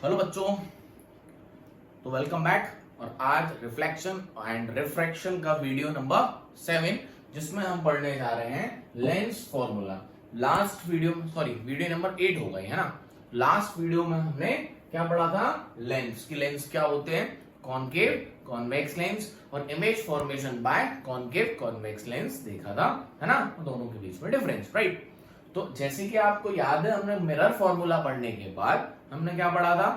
Hello बच्चों, तो welcome back. और आज रिफ्लेक्शन एंड रिफ्रैक्शन का वीडियो नंबर 7 जिसमें हम पढ़ने जा रहे हैं lens formula. Last video number 8 हो गई है ना। लास्ट वीडियो में हमने क्या पढ़ा था? लेंस की लेंस क्या होते हैं, कॉनकेव कॉन्वेक्स लेंस और image formation by concave convex lens देखा था, है ना। दोनों के बीच में डिफरेंस, राइट। तो जैसे कि आपको याद है, हमने मिरर फॉर्मूला पढ़ने के बाद हमने क्या पढ़ा था?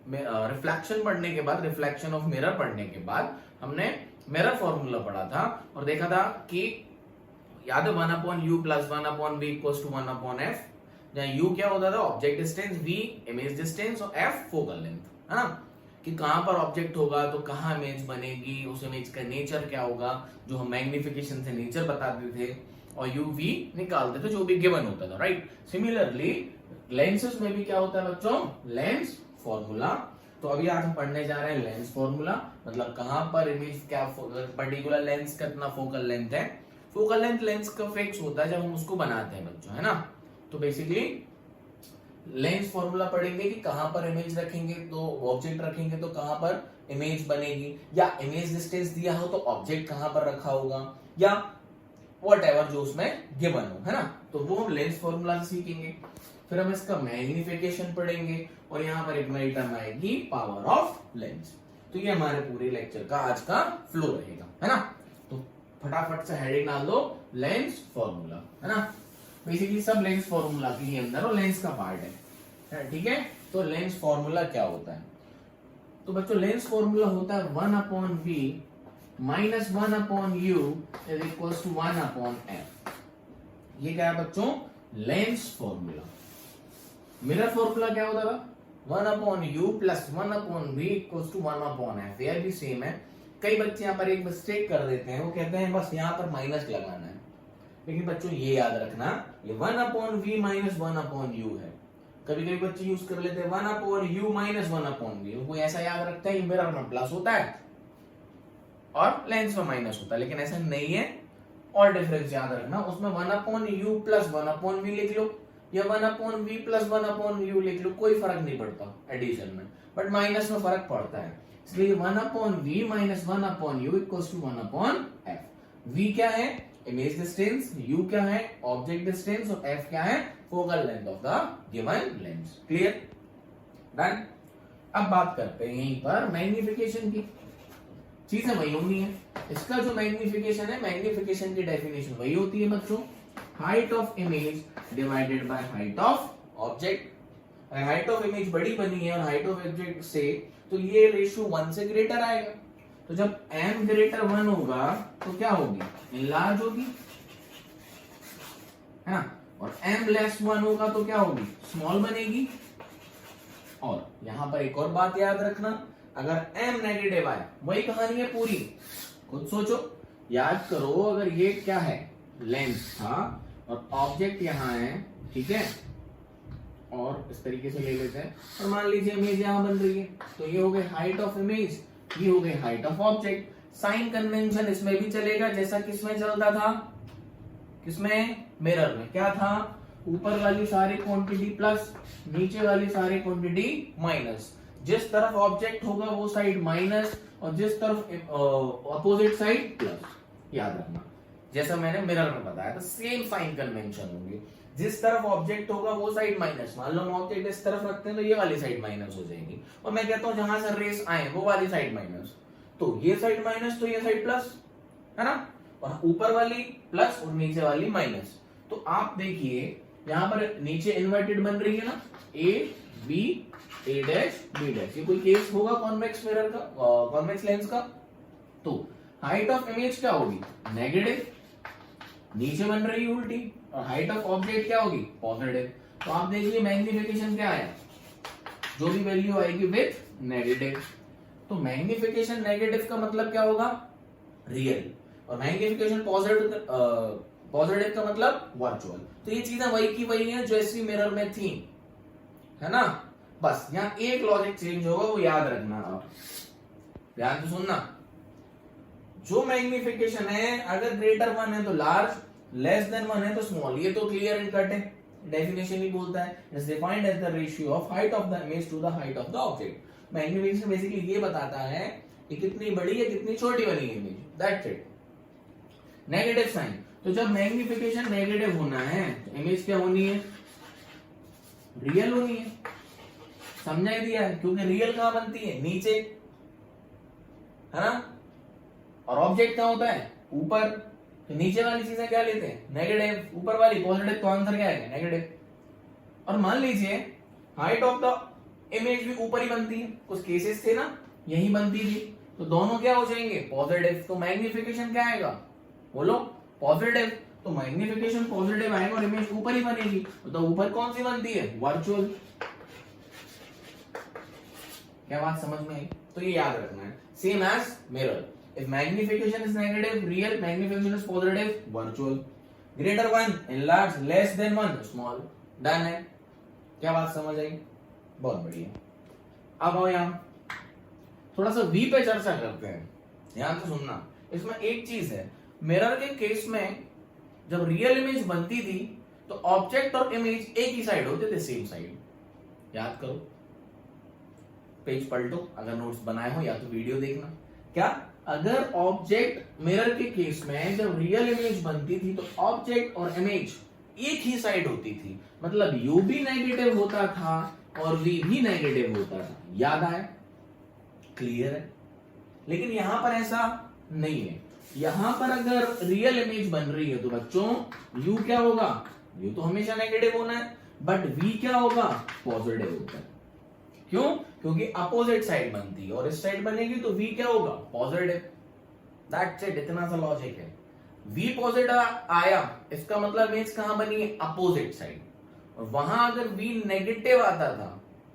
रिफ्लेक्शन पढ़ने के बाद, रिफ्लेक्शन ऑफ मिरर पढ़ने के बाद हमने मिरर फॉर्मूला पढ़ा था और देखा था कि याद है 1/u plus 1/v equals to 1/f, जहां u क्या होता था? Object distance, v image distance और f फोकल लेंथ, है ना। कि कहां पर ऑब्जेक्ट होगा तो कहां इमेज बनेगी, उस इमेज का नेचर क्या होगा, जो हम मैग्निफिकेशन से नेचर बताते थे और u v निकालते थे, जो भी गिवन होता था, राइट। सिमिलरली लेंसेज में भी क्या होता है बच्चों? Lens formula. तो अभी आज हम पढ़ने जा रहे हैं लेंस फॉर्मूला, मतलब कहां पर इमेज क्या पर्टिकुलर लेंस का कितना फोकल लेंथ है। फोकल लेंथ लेंस का फिक्स होता है जब हम उसको बनाते हैं बच्चों, है ना। तो बेसिकली लेंस फॉर्मूला पढ़ेंगे कि कहां पर इमेज रखेंगे तो ऑब्जेक्ट रखेंगे तो कहां पर इमेज बनेगी, या इमेज डिस्टेंस दिया हो तो ऑब्जेक्ट कहां पर रखा होगा, या व्हाटएवर जो उसमें गिवन हो, है ना। तो वो हम लेंस फॉर्मूला से सीखेंगे। फिर हम इसका मैग्निफिकेशन पढ़ेंगे और यहां पर एक नई टर्म आएगी, पावर ऑफ लेंस। तो ये हमारे पूरे लेक्चर का आज का फ्लो रहेगा, है ना। तो फटाफट से हेडिंग डाल दो, लेंस फॉर्मूला, है ना। बेसिकली सब लेंस फॉर्मूला के ही अंदर और लेंस का पार्ट है, ठीक है। तो लेंस फॉर्मूला क्या होता है? तो बच्चों लेंस फॉर्मूला होता है 1/v minus 1/u is equal to 1/f। ये क्या है बच्चों? Lens formula. मिरर फॉर्मूला क्या होता था? 1/u plus 1/v equals to 1/f। यह भी सेम है। कई बच्चे यहाँ पर एक मिस्टेक कर देते हैं, वो कहते हैं बस यहाँ पर माइनस लगाना है, लेकिन बच्चों ये याद रखना, ये 1/v माइनस 1/u है। कभी कभी बच्चे यूज कर लेते हैं 1/u माइनस 1/v। कोई ऐसा याद रखता है मिरर में प्लस होता है और लेंस में माइनस होता है, लेकिन ऐसा नहीं है। और डिफरेंस याद रखना, उसमें 1/u प्लस 1/v लिख लो या 1/v प्लस 1/u लिख लो, कोई फर्क नहीं पड़ता एडिशन में, बट माइनस में फर्क पड़ता है। इसलिए 1/v minus 1/u equals to 1/f। v क्या है? इमेज डिस्टेंस, u क्या है? ऑब्जेक्ट डिस्टेंस और f क्या है? Focal length of the given lens. Clear? Done. अब बात करते हैं यहीं पर मैग्निफिकेशन की। चीजें वही होनी है। इसका जो मैग्निफिकेशन है, मैग्निफिकेशन की डेफिनेशन वही होती है बच्चों, height of image divided by height of object. Height of image बड़ी बनी है और हाइट ऑफ ऑब्जेक्ट से, तो ये रेशियो 1 से ग्रेटर आएगा। तो जब m ग्रेटर 1 होगा तो क्या होगी? इनलार्ज होगी, है ना। और m लेस 1 होगा तो क्या होगी? स्मॉल बनेगी। और यहां पर एक और बात याद रखना, अगर m नेगेटिव आए, वही कहानी है पूरी। खुद सोचो, याद करो, अगर ये क्या है? लेंस था और ऑब्जेक्ट यहां है, ठीक है, और इस तरीके से ले लेते हैं और मान लीजिए इमेज यहां बन रही है, तो ये हो गई हाइट ऑफ इमेज, ये हो गई height of object. Sign convention इसमें भी चलेगा जैसा किसमें चलता था? किसमें? मिरर में। क्या था? ऊपर वाली सारी क्वांटिटी प्लस, नीचे वाली सारी क्वांटिटी माइनस। जिस तरफ ऑब्जेक्ट होगा वो साइड माइनस और जिस तरफ अपोजिट साइड प्लस। याद रखना, जैसा मैंने मिरर में बताया था, सेम साइन कन्वेंशन होंगे। जिस तरफ ऑब्जेक्ट होगा वो साइड माइनस, मान लो हम ऑब्जेक्ट इस तरफ रखते हैं तो ये वाली साइड माइनस हो जाएगी, और मैं कहता हूं जहां से रेस आए वो वाली साइड माइनस, तो ये साइड माइनस तो ये साइड प्लस, है ना। और ऊपर वाली प्लस और नीचे वाली माइनस। तो आप देखिए यहां पर नीचे इन्वर्टेड बन रही है ना, A B A dash B dash. ये कोई केस होगा कॉन्वेक्स मिरर का, कॉन्वेक्स लेंस का? तो हाइट ऑफ इमेज क्या होगी? नेगेटिव, नीचे बन रही है उल्टी, और हाइट ऑफ ऑब्जेक्ट क्या होगी? पॉजिटिव। तो आप देखिए मैग्निफिकेशन क्या है, जो भी वैल्यू आएगी विथ नेगेटिव। तो मैग्निफिकेशन नेगेटिव का मतलब क्या होगा? रियल। और मैग्निफिकेशन पॉजिटिव का मतलब वर्चुअल। तो ये चीजें वही की वही है जो ऐसी मिरर में थी, है ना। बस यहां एक लॉजिक चेंज होगा, वो याद रखना। आप ध्यान से सुनना, जो मैग्निफिकेशन है अगर ग्रेटर 1 है तो लार्ज, लेस देन 1 है तो स्मॉल। ये तो क्लियर एंड कट है। डेफिनेशन ही बोलता है, it is defined as the ratio of height of the image to the height of the object. Magnification basically ये बताता है कि कितनी बड़ी है कितनी छोटी बनी है image, that's it. Negative sign, तो जब मैग्नीफिकेशन नेगेटिव होना है तो इमेज क्या होनी है, रियल होनी है। समझा ही दिया है, क्योंकि रियल कहां बनती है, नीचे, है ना, और ऑब्जेक्ट कहां होता है, ऊपर। तो नीचे वाली चीजें क्या लेते हैं, नेगेटिव, ऊपर वाली पॉजिटिव, तो आंसर क्या आएगा, नेगेटिव। और मान लीजिए हाइट ऑफ द इमेज भी ऊपर ही बनती है, कुछ केसेस थे ना यही बनती थी, तो दोनों क्या हो जाएंगे, पॉजिटिव। तो मैग्नीफिकेशन क्या आएगा, बोलो, पॉजिटिव। तो मैग्नीफिकेशन पॉजिटिव आएगा और इमेज ऊपर ही बनेगी। तो ऊपर कौन सी बनती है, वर्चुअल। क्या बात समझ में आई? तो ये याद रखना है, same as mirror. If magnification is negative, real, magnification is positive, virtual. Greater one, enlarge, less than one, small. Done है। क्या बात समझ आई? बहुत बढ़िया। अब आओ यहाँ थोड़ा सा V पे चर्चा करते हैं, ध्यान से सुनना। इसमें एक चीज है, मिरर के केस में जब रियल इमेज बनती थी तो ऑब्जेक्ट और इमेज एक ही साइड होते थे, सेम साइड। याद करो, पेज पलटो अगर नोट्स बनाए हो, या तो वीडियो देखना। क्या, अगर ऑब्जेक्ट, मिरर के केस में जब रियल इमेज बनती थी तो ऑब्जेक्ट और इमेज एक ही साइड होती थी, मतलब U भी नेगेटिव होता था और V भी नेगेटिव होता था। याद आया, क्लियर है? लेकिन यहां पर ऐसा नहीं है। यहां पर अगर रियल इमेज बन रही है तो बच्चों U क्या होगा, U तो हमेशा नेगेटिव होना है, बट V क्या होगा, पॉजिटिव होगा। क्यों? क्योंकि अपोजिट साइड बनती है और इस साइड बनेगी तो V क्या होगा, पॉजिटिव। दैट्स इट, इतना सा लॉजिक है। V पॉजिटिव आया, इसका मतलब इमेज कहां बनी है, अपोजिट साइड। और वहां अगर V नेगेटिव आता था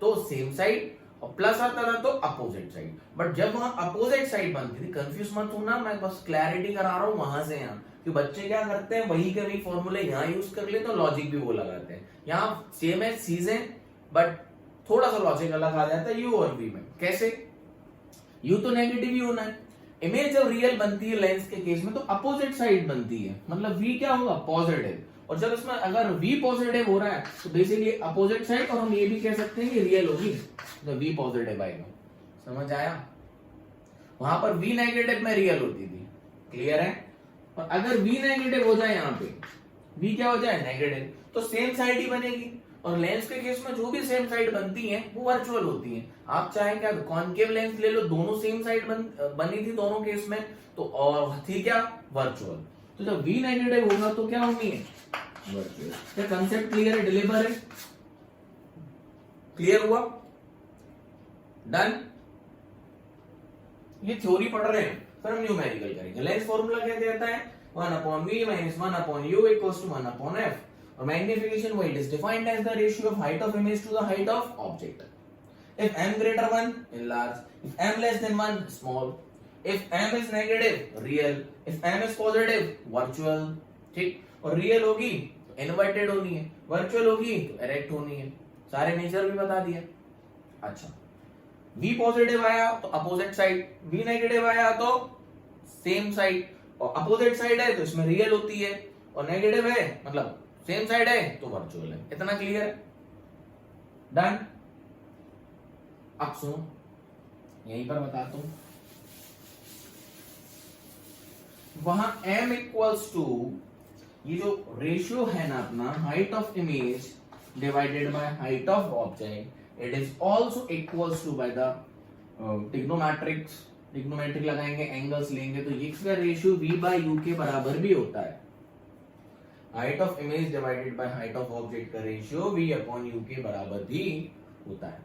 तो सेम साइड, और प्लस आता था तो अपोजिट साइड। बट जब वहां अपोजिट साइड बनती थी, कंफ्यूज मत होना, मैं बस क्लैरिटी करा रहा हूं वहां से यहाँ, कि बच्चे क्या करते हैं, वही के वही फॉर्मूले यहाँ यूज कर ले तो लॉजिक भी वो लगाते हैं। यहाँ सेम है चीजें, बट थोड़ा सा लॉजिक अलग आ जाता है U और V में। कैसे, U तो नेगेटिव ही होना है। इमेज जब रियल बनती है लेंस के केस में तो अपोजिट साइड बनती है, मतलब V क्या होगा, पॉजिटिव। और जब इसमें अगर V पॉजिटिव हो रहा है तो बेसिकली अपोजिट साइड, और हम ये भी कह सकते हैं कि रियल होगी तो V पॉजिटिव आएगा। समझ आया? वहां पर V नेगेटिव में रियल होती थी, क्लियर है? और अगर V नेगेटिव हो जाए, यहाँ पे V क्या हो जाए, नेगेटिव, तो सेम साइड ही बनेगी। और लेंस के केस में जो भी सेम साइड बनती है वो वर्चुअल होती है। आप चाहे क्या, कॉन्केव लेंस ले लो, दोनों सेम साइड बनी थी दोनों केस में, तो और थी क्या, वर्चुअल। तो जब V नेगेटिव होगा तो क्या होनी है, वर्चुअल। क्या कंसेप्ट क्लियर है, डिलीवर है, क्लियर हुआ, डन। ये थ्योरी पढ़ रहे हैं, फिर हम न्यूमेरिकल करेंगे। लेंस फॉर्मूला क्या कहता है, 1/v minus 1/u equals to 1/f। और मैग्निफिकेशन वही, it is defined as the ratio of height of image to the height of object. If m greater 1, enlarge. If m less than 1, small. If m is negative, real. If m is positive, virtual. ठीक, और real होगी तो inverted होनी है, virtual होगी तो erect होनी है। सारे नेचर भी बता दिया। अच्छा, V पॉजिटिव आया तो अपोजिट साइड, V नेगेटिव आया तो सेम साइड, और अपोजिट साइड है तो इसमें रियल होती है, और नेगेटिव है मतलब सेम साइड है तो वर्चुअल है। इतना क्लियर है, डन। अब सुनो, यहीं पर बताता हूं, वहां m इक्वल्स टू, ये जो रेशियो है ना अपना, height of image divided by height of object, it is also equals to by the trigonometrics. Trigonometric लगाएंगे, एंगल्स लेंगे, तो ये इसका रेशियो V बाय U के बराबर भी होता है। Height of image divided by height of object का रेशियो V अपॉन U के बराबर भी होता है।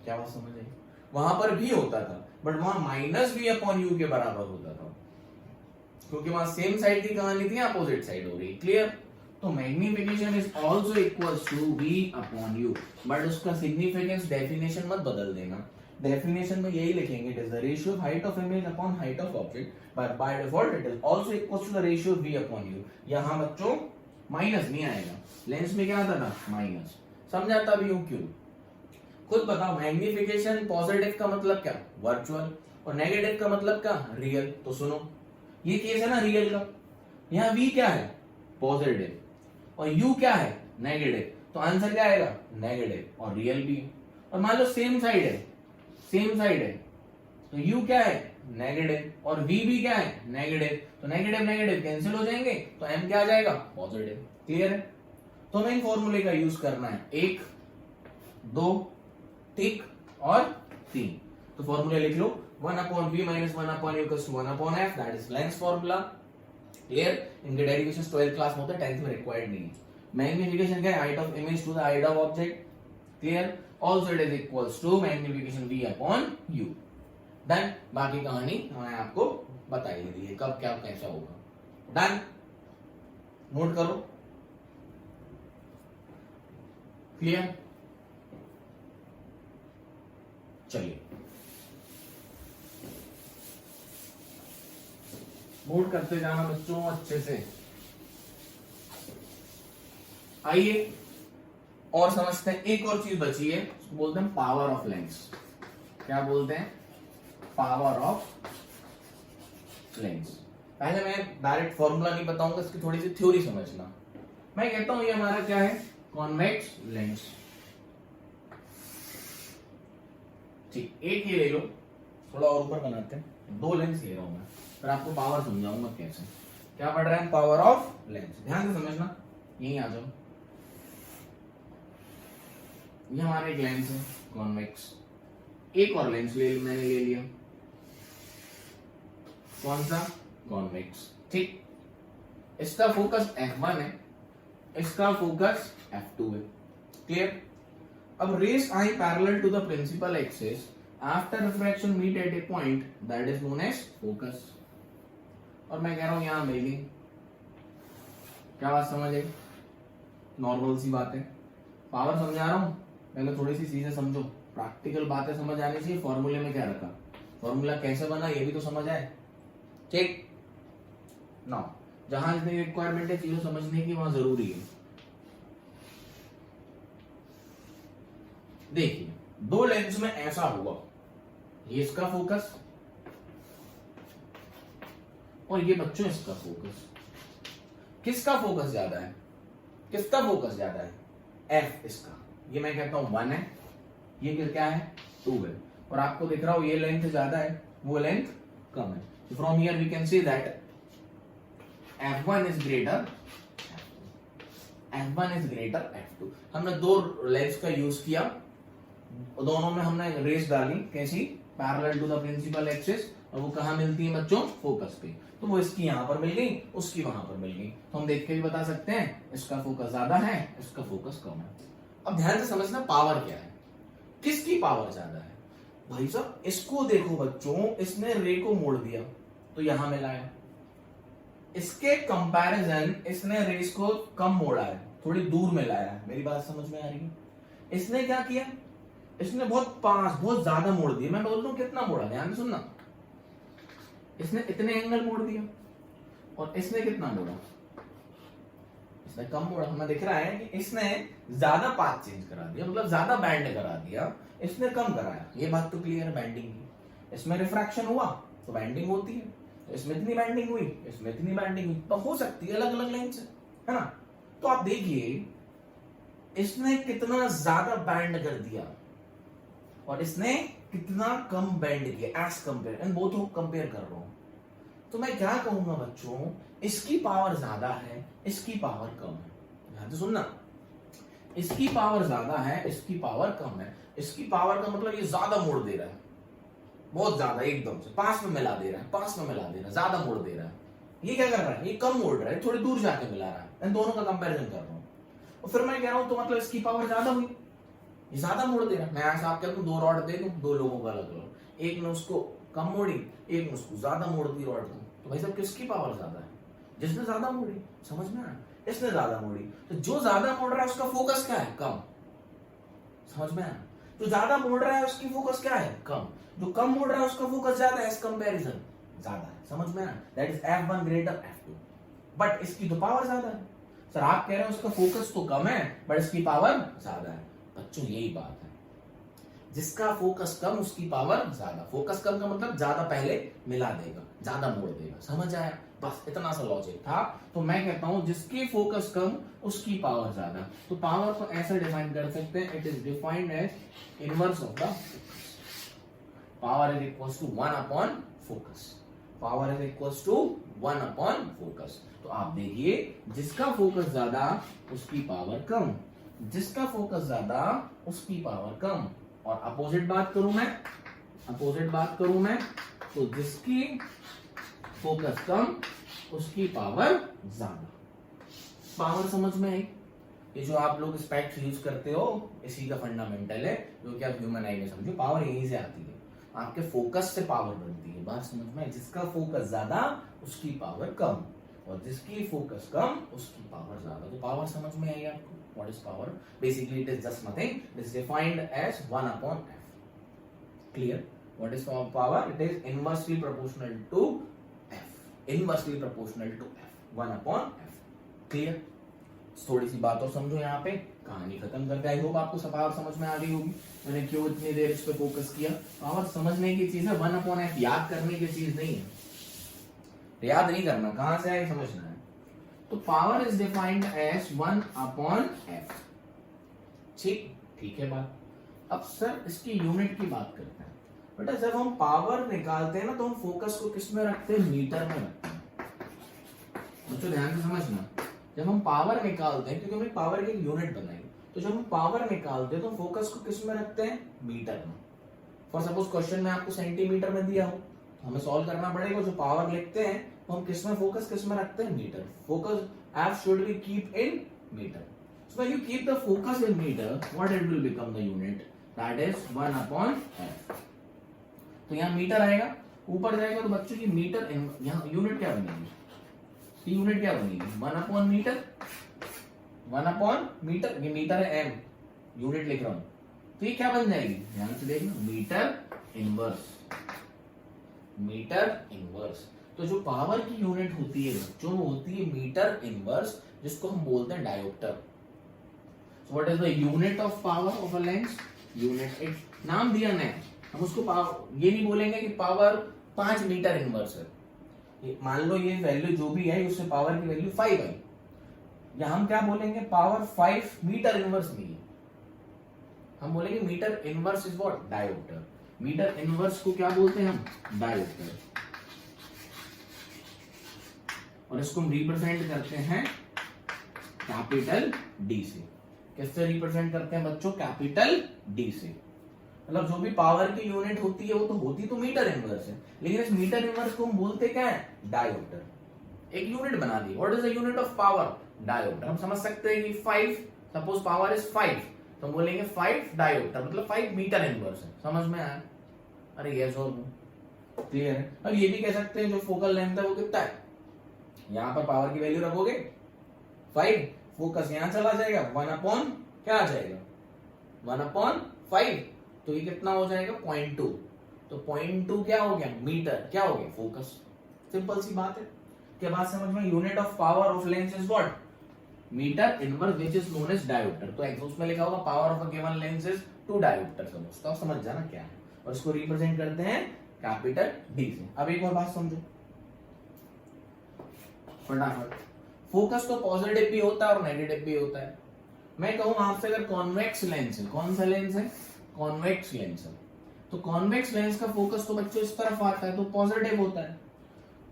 क्या बात समझ आई? वहां पर भी होता था, बट वहां माइनस V अपॉन U के बराबर होता था, क्योंकि वहां सेम साइड की कहानी थी, अपोजिट साइड हो रही, क्लियर? तो magnification is also equals to V upon U, but उसका सिग्निफिकेंस डेफिनेशन मत बदल देना। डेफिनेशन में यही लिखेंगे, it is the ratio of height of image upon height of object, but by default it is also equals to the ratio V upon U। यहां बच्चों minus नहीं आएगा, लेंस में क्या आता था, माइनस। समझाता भी हूं क्यों, खुद बताओ। मैग्निफिकेशन पॉजिटिव का मतलब क्या, वर्चुअल, और नेगेटिव का मतलब क्या, रियल। तो सुनो, ये केस है ना रियल का, यहाँ V क्या है, पॉजिटिव, और U क्या है, नेगेटिव। तो आंसर क्या आएगा? नेगेटिव। और रियल भी है। और मान लो सेम साइड है तो u क्या है? नेगेटिव। और v भी क्या है? नेगेटिव। तो नेगेटिव नेगेटिव कैंसिल हो जाएंगे तो m क्या आ जाएगा? पॉजिटिव। क्लियर है? तो हमें इन फॉर्मूले का यूज करना है 1, 2, ठीक, और 3। तो फॉर्मूले लिख लो 1/v minus 1/u equals to 1/f, that is lens formula. Clear? इनके डेरिवेशंस 12th क्लास में होते हैं, 10th में रिक्वायर्ड नहीं है। मैग्निफिकेशन क्या है? Height of image to the height of object. Clear? Also it is equals to magnification v upon u। Done. बाकी कहानी मैंने आपको बताई दी है, कब क्या कैसा होगा। डन। नोट करो। क्लियर? चलिए नोट करते जाना बच्चों अच्छे से। आइए और समझते हैं। एक और चीज बची है, उसको बोलते हैं पावर ऑफ लेंस। क्या बोलते हैं? Power of lens. पहले मैं डायरेक्ट फॉर्मूला नहीं बताऊंगा, इसकी थोड़ी सी थ्योरी समझना। मैं कहता हूं ये हमारा क्या है? Convex lens. ठीक, एक ये ले लो, थोड़ा और ऊपर बनाते हैं। 2 लेंस ले रहा हूं मैं, फिर आपको पावर समझाऊंगा कैसे। क्या पढ़ रहे हैं? Power of lens. ध्यान से समझना, यहीं आ जाओ। ये हमारा एक लेंस है कॉन्वेक्स। एक और लेंस मैंने ले लिया, कौन सा? कॉन्वेक्स। ठीक, इसका फोकस f1 है, इसका फोकस f2 है। क्लियर? अब rays I parallel to the principal axis after refraction meet at a point that is known as focus. और मैं कह रहा हूं यहां मिली। क्या बात समझ आई? नॉर्मल सी बात है। पावर समझा रहा हूं, पहले थोड़ी सी चीजें समझो। प्रैक्टिकल बातें समझ आनी चाहिए। फॉर्मूले में क्या रखा, फॉर्मूला कैसे बना, ये भी तो समझ आए। ठीक ना? जहां इतनी रिक्वायरमेंट है चीजों समझने की, वहां जरूरी है। देखिए 2 लेंस में ऐसा हुआ, ये इसका फोकस और ये बच्चों इसका फोकस। किसका फोकस ज्यादा है? किसका फोकस ज्यादा है? f इसका। ये मैं कहता हूं 1 है, ये क्या है? 2 है। और आपको दिख रहा हो ये लेंथ ज्यादा है, वो लेंथ कम है। So from here we can say that f1 is greater f2। हमने 2 लेंस का यूज किया, दोनों में हमने रेस डाली कैसी? Parallel to the principal axis. और वो कहां मिलती है बच्चों? फोकस पे। तो वो इसकी यहां पर मिल गई, उसकी वहां पर मिल गई। तो हम देख के भी बता सकते हैं इसका फोकस ज्यादा है, इसका फोकस कम है। अब ध्यान से समझना पावर क्या है, किसकी पावर ज्यादा है। भाई साहब इसको देखो बच्चों, इसने रे को मोड़ दिया तो यहां मिलाया। इसके कंपैरिजन इसने रेस को कम मोड़ा है, थोड़ी दूर में लाया है। मेरी बात समझ में आ रही है? इसने क्या किया? इसने बहुत पास, बहुत ज्यादा मोड़ दिया। मैं बोल रहा हूं कितना मोड़ा, ध्यान से सुनना। इसने इतने एंगल मोड़ दिया और इसने कितना मोड़ा? इसने कम मोड़ा। हमें दिख रहा है कि इसने ज्यादा पाथ चेंज करा दिया, मतलब ज्यादा बैंड करा दिया, इसने कम कराया। ये बात तो क्लियर है बैंडिंग की। इसमें रिफ्रैक्शन हुआ तो बैंडिंग होती है, तो इसमें इतनी बैंडिंग हुई, इसमें इतनी बैंडिंग हुई, तो हो सकती है अलग अलग लेंस है ना। तो आप देखिए इसने कितना ज्यादा बैंड कर दिया और इसने कितना कम बैंड किया एज कंपेयर। इन बोथ को कंपेयर कर रहा हूं, तो मैं क्या कहूंगा बच्चों, इसकी पावर ज्यादा है, इसकी पावर कम है। ध्यान से सुनना, इसकी पावर ज्यादा है, इसकी पावर कम है। इसकी पावर का मतलब ये ज्यादा मोड़ दे रहा है, बहुत ज्यादा, एकदम से पास में मिला दे रहा है, पास में मिला दे रहा है, ज्यादा मोड़ दे रहा है। ये क्या कर रहा है? ये कम मोड़ रहा है, थोड़ी दूर जाके मिला रहा है। इन दोनों का कंपैरिजन कर रहा हूं और फिर मैं कह रहा हूं तो मतलब इसकी पावर ज्यादा हुई, ये ज्यादा मोड़ दे रहा है। मैं ऐसा आप कहता हूं 2 रॉड दे दूं, 2 लोगों का अलग अलग, एक ने उसको कम मोड़ी, एक ने उसको ज्यादा मोड़ दी रॉड को। तो भाई साहब किसकी पावर ज्यादा है? जिसने ज्यादा मोड़ी। समझ में आया? इसने ज्यादा मोड़ी, तो जो ज्यादा मोड़ रहा है उसका फोकस क्या है? कम। समझ में आया? जो ज्यादा मोड़ रहा है उसकी फोकस क्या है? कम। जो कम मोड़ रहा है उसका फोकस ज्यादा है, एज कंपैरिजन ज्यादा है। समझ में आया? That is f1 greater f2, but इसकी तो पावर ज्यादा है। सर आप कह रहे हैं उसका फोकस तो कम है बट इसकी पावर ज्यादा है। बच्चों यही बात है, जिसका फोकस कम उसकी पावर ज्यादा। फोकस कम का मतलब ज्यादा पहले मिला देगा, ज्यादा मोड़ देगा। समझ आया? बस इतना सा लॉजिक था। तो मैं कहता हूं जिसकी फोकस कम उसकी पावर ज्यादा। तो पावर को ऐसे डिफाइन कर सकते हैं, it is defined as inverse of the power is equal to 1 upon focus. Power is equal to 1 upon focus. तो आप देखिए जिसका फोकस ज्यादा उसकी पावर कम, जिसका फोकस ज्यादा उसकी पावर कम। और अपोजिट बात करूं मैं, तो जिसकी फोकस कम उसकी पावर ज्यादा। पावर समझ में आई? ये जो आप लोग स्पेक्ट्स यूज करते हो इसी का फंडामेंटल है, जो कि आप ह्यूमन आई में समझो। पावर यहीं से आती है, आपके फोकस से पावर बनती है। बात समझ में? जिसका फोकस ज्यादा उसकी पावर कम, और जिसकी फोकस कम उसकी पावर ज्यादा। तो पावर समझ में आई आपको? What is power? Basically, it is just nothing. It is defined as 1 upon f. Clear? What is power? It is inversely proportional to f. Inversely proportional to f. 1 upon f. Clear? थोड़ी सी बात और समझो यहाँ पे, कहानी खत्म करते। I hope आपको पावर समझ में आ गई होगी। मैंने क्यों इतनी देर इस पे फोकस किया? पावर समझने की चीज है, 1 upon f याद करने की चीज नहीं है। याद नहीं करना, कहां से आए समझना है। तो power is defined as 1 upon f। ठीक है बात। अब सर इसकी यूनिट की बात करते हैं। बेटा जब हम पावर निकालते हैं ना तो हम फोकस को किस में रखते हैं? मीटर में रखते हैं। बच्चों ध्यान से समझना, जब हम पावर निकालते हैं, क्योंकि हमें पावर की एक यूनिट बनाई, तो जब हम पावर निकालते हैं तो फोकस को किस में रखते हैं? मीटर में। फॉर सपोज क्वेश्चन में आपको सेंटीमीटर में दिया हो, तो हमें सॉल्व करना पड़ेगा। जो पावर लिखते हैं तो हम किस में फोकस किस में रखते हैं? Metre. Focus f should be keep in meter. So when you keep the focus in meter, what it will become the unit? That is 1 upon f. तो यहाँ मीटर आएगा, ऊपर जाएगा तो बच्चों की मीटर, यहाँ यूनिट क्या बनेगी? यूनिट क्या बनेगी? 1 अपॉन मीटर। 1 अपॉन मीटर, ये मीटर है m, यूनिट लिख रहा हूं। तो ये क्या बन जाएगी? ध्यान से देखना, मीटर इनवर्स। Metre inverse. तो जो पावर की यूनिट होती है बच्चों, वो होती है मीटर इनवर्स, जिसको हम बोलते हैं dioptre. So what is the unit of power of a lens? Unit, एक नाम दिया ना, हम उसको पावर, ये नहीं बोलेंगे कि पावर 5 मीटर इनवर्स है। मान लो ये वैल्यू जो भी है उससे पावर की वैल्यू 5 आई, या हम क्या बोलेंगे? पावर 5 मीटर इनवर्स नहीं है, हम बोलेंगे metre inverse is what? Dioptre. Metre inverse को क्या बोलते हैं हम? डायोप्टर। और इसको हम रिप्रेजेंट करते हैं कैपिटल डी से। किससे रिप्रेजेंट करते हैं बच्चों? कैपिटल डी से। मतलब जो भी पावर की यूनिट होती है वो तो होती तो मीटर इनवर्स है, लेकिन इस मीटर इनवर्स को हम बोलते क्या है? डायोप्टर। एक यूनिट बना दी। What is the unit of power? Dioptre. हम समझ सकते हैं कि 5, सपोज पावर इज 5, तो हम बोलेंगे 5 डायोप्टर, मतलब 5 मीटर इनवर्स है। समझ में आया? अरे यस और नो, क्लियर है। अब ये भी कह सकते हैं जो फोकल लेंथ है वो कितना है, यहां पर पावर की वैल्यू रखोगे 5, फोकस यहां चला जाएगा, 1 अपॉन क्या आ जाएगा? 1 अपॉन 5, तो ये कितना हो जाएगा? 0.2। तो 0.2 क्या हो गया? मीटर। क्या हो गया? फोकस। सिंपल सी बात है। क्या बात समझ में? Unit of power of lens is what? Metre inverse which is known as dioptre. तो एग्जॉस्ट में लिखा होगा power of a given lens is 2 dioptre. समझ, तो समझ जाना क्या है। और इसको रिप्रेजेंट करते हैं कैपिटल डी से। अब एक और बात समझो फटाफट। फोकस तो पॉजिटिव भी होता है और नेगेटिव भी होता है। मैं कहूं आपसे अगर कॉन्वेक्स लेंस है, कौन सा लेंस है? कॉन्वेक्स लेंस है। तो कॉन्वेक्स लेंस का फोकस तो बच्चों इस तरफ आता है, तो पॉजिटिव होता है,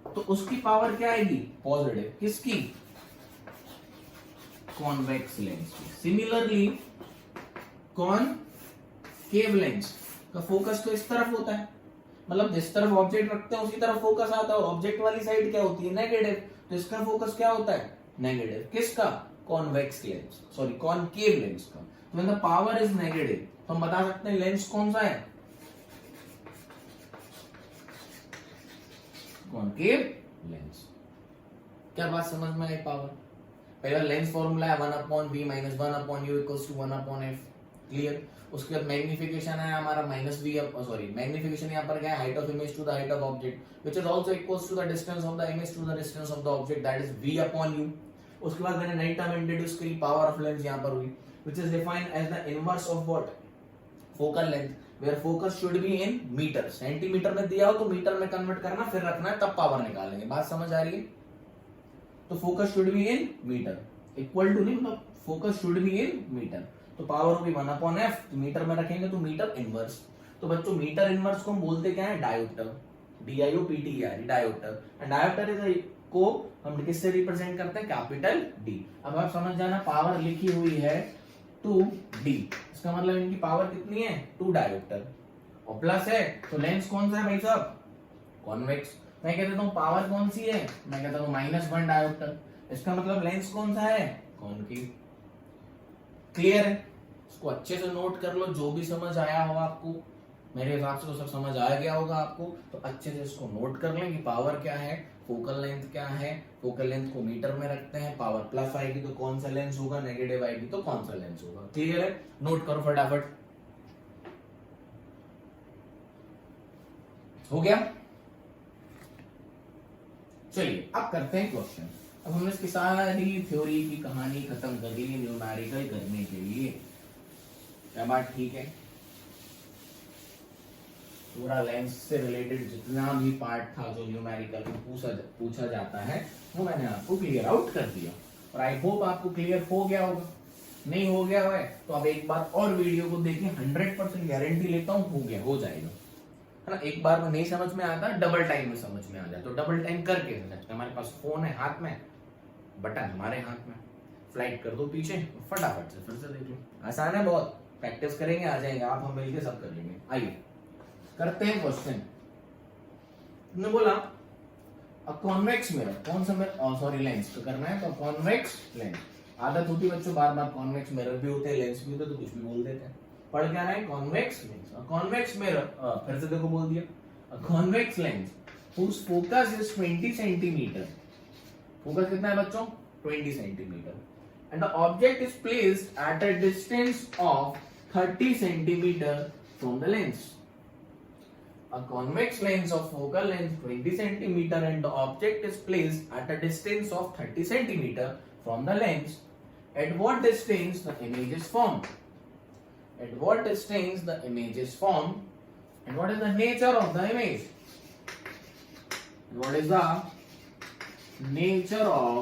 तो उसकी पावर क्या आएगी? पॉजिटिव। किसकी? कॉन्वेक्स लेंस की। सिमिलरली कॉनकेव लेंस का फोकस तो इस तरफ होता है, मतलब जिस तरफ ऑब्जेक्ट रखते हैं उसी तरफ फोकस आता है, और ऑब्जेक्ट वाली साइड क्या होती है? नेगेटिव। तो इसका फोकस क्या होता है? नेगेटिव। किसका? Convex lens, sorry concave lens का। तो when the power is negative, तो हम बता सकते हैं लेंस कौन सा है? Concave lens. क्या बात समझ में आई? पावर पहला लेंस फॉर्मूला है 1 upon v minus 1 upon u equals to 1 upon f। Clear? उसके बाद मैग्निफिकेशन है हमारा माइनस v, सॉरी मैग्निफिकेशन यहाँ पर क्या है? Height of image to the height of object which is also equals to the distance of the image to the distance of the object, that is v upon u। उसके बाद मैंने नई term introduce करी, power of lens यहाँ पर हुई, which is defined as the inverse of what? Focal length. Where focus should be in meter. Centimeter में दिया हो तो मीटर में कन्वर्ट करना, फिर रखना है, तब पावर निकालेंगे। बात समझ आ रही है? तो focus should be in meter, equal to नहीं, मतलब focus should be in meter, तो पावर होगी 1/f, मीटर में रखेंगे तो मीटर इनवर्स। तो बच्चों मीटर इनवर्स को हम बोलते क्या है? Dioptre, DIOPTER, dioptre. And dioptre is को हम किससे रिप्रेजेंट करते हैं? Capital D। अब आप समझ जाना, पावर लिखी हुई है 2D, इसका मतलब इनकी पावर कितनी है? 2 डायोप्टर, और प्लस है तो लेंस कौन सा है भाई साहब? कॉन्वेक्स। मैं कह देता हूँ पावर कौन सी है? मैं कहता हूँ -1 डायोप्टर, इसका मतलब लेंस कौन सा है? कॉनकेव। क्लियर है? इसको अच्छे से नोट कर लो, जो भी समझ आया हो आपको, मेरे हिसाब से तो सब समझ आ गया होगा आपको, तो अच्छे से इसको नोट कर लें कि पावर क्या है, फोकल लेंथ क्या है। फोकल लेंथ को मीटर में रखते हैं, पावर प्लस आएगी तो कौन सा लेंस होगा, नेगेटिव आएगी तो कौन सा लेंस होगा। क्लियर है? नोट करो फटाफट। हो गया? चलिए अब करते हैं क्वेश्चन। अब हमने इसकी सारी थ्योरी की कहानी खत्म कर दी न्यूमेरिकल करने के लिए। क्या बात ठीक है? पूरा लेंस से रिलेटेड जितना भी पार्ट था जो न्यूमेरिकल में पूछा जाता है वो मैंने आपको क्लियर आउट कर दिया, और आई होप आपको क्लियर हो गया होगा। नहीं हो गया है तो अब एक बार और वीडियो को देखें, 100% गारंटी लेता हूँ हो गया, हो जाएगा, है ना। एक बार में नहीं समझ में आता, डबल टाइम में समझ में आ जाए, तो डबल टाइम करके हमारे पास फोन है हाथ में, बटन हमारे हाथ में, फ्लाइट कर दो पीछे, फटाफट से फिर से देख लो। आसान है बहुत, प्रैक्टिस करेंगे आ जाएंगे, आप हम मिलकर सब कर लेंगे। आइए करते हैं क्वेश्चन। तुमने बोला अ कॉन्वेक्स मिरर, कौन सा मिरर? सॉरी लेंस तो करना है, तो कॉन्वेक्स लेंस। आदत होती है बच्चों, बार बार कॉन्वेक्स मिरर भी होते हैं, लेंस भी होते हैं, तो कुछ भी बोल देते हैं। पढ़ क्या रहा है? Convex lens. A convex mirror, फिर से देखो बोल दिया, a convex lens whose focus is 20 centimetre. Focus कितना है बच्चों? 20 centimetre. And the object is placed at a distance of 30 centimetre from the lens. A convex lens of focal length 20 centimeter and the object is placed at a distance of 30 centimeter from the lens. At what distance the image is formed? At what distance the image is formed? And what is the nature of the image? And what is the nature of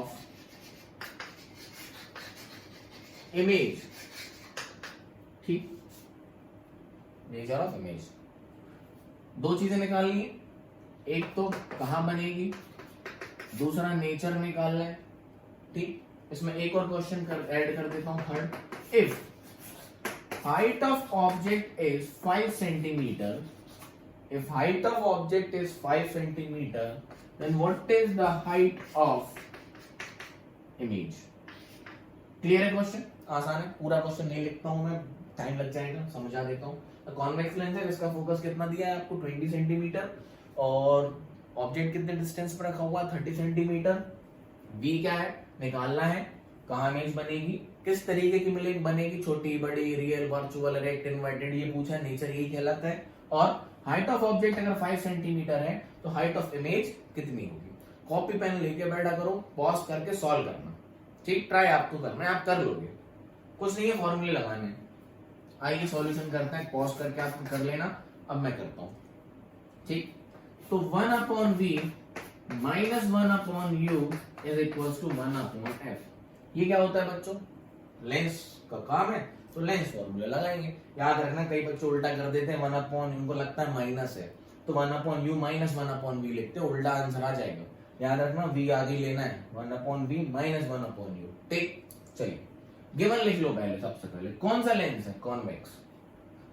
image? ठीक, nature of image। दो चीजें निकालनी है, एक तो कहां बनेगी, दूसरा नेचर निकालना है। ठीक, इसमें एक और क्वेश्चन ऐड कर देता हूं, third. If height of object is 5 centimeter, if height of object is 5 centimeter, then what is the height of image? Clear है क्वेश्चन? आसान है, पूरा क्वेश्चन नहीं लिखता हूं मैं, टाइम लग जाएगा, समझा देता हूं। कॉन्वेक्स लेंस है, इसका फोकस कितना दिया है आपको? 20 सेंटीमीटर, और ऑब्जेक्ट कितने डिस्टेंस पर रखा हुआ? 30 सेंटीमीटर। V क्या है? निकालना है। कहां इमेज बनेगी, किस तरीके की इमेज बनेगी, छोटी बड़ी, रियल, वर्चुअल, रेक्ट, इन्वर्टेड, ये पूछा है, नेचर यही कहलाता है। और हाइट ऑफ ऑब्जेक्ट अगर 5 सेंटीमीटर है तो हाइट ऑफ इमेज कितनी होगी? कॉपी पेन लेके बैठा करो, पॉज करके सॉल्व करना। ठीक, ट्राई आपको करना है, आप कर लोगे, कुछ नहीं है, फॉर्मूले लगाने हैं। आइए सॉल्यूशन करते हैं, पॉज करके आप कर लेना, अब मैं करता हूं। ठीक, तो 1/v minus 1/u is equal to 1/f। ये क्या होता है बच्चों? लेंस का काम है, तो लेंस फॉर्मूला लगाएंगे। याद रखना, कई बच्चे उल्टा कर देते हैं, 1/, उनको लगता है माइनस है, तो 1/u माइनस 1/v लिखते हैं, उल्टा आंसर आ जाएगा। याद रखना, v आगे लेना है, 1/v माइनस 1/u। ठीक, चलिए गिवन लिख लो पहले, सबसे पहले कौन सा लेंस है? कॉन्वेक्स।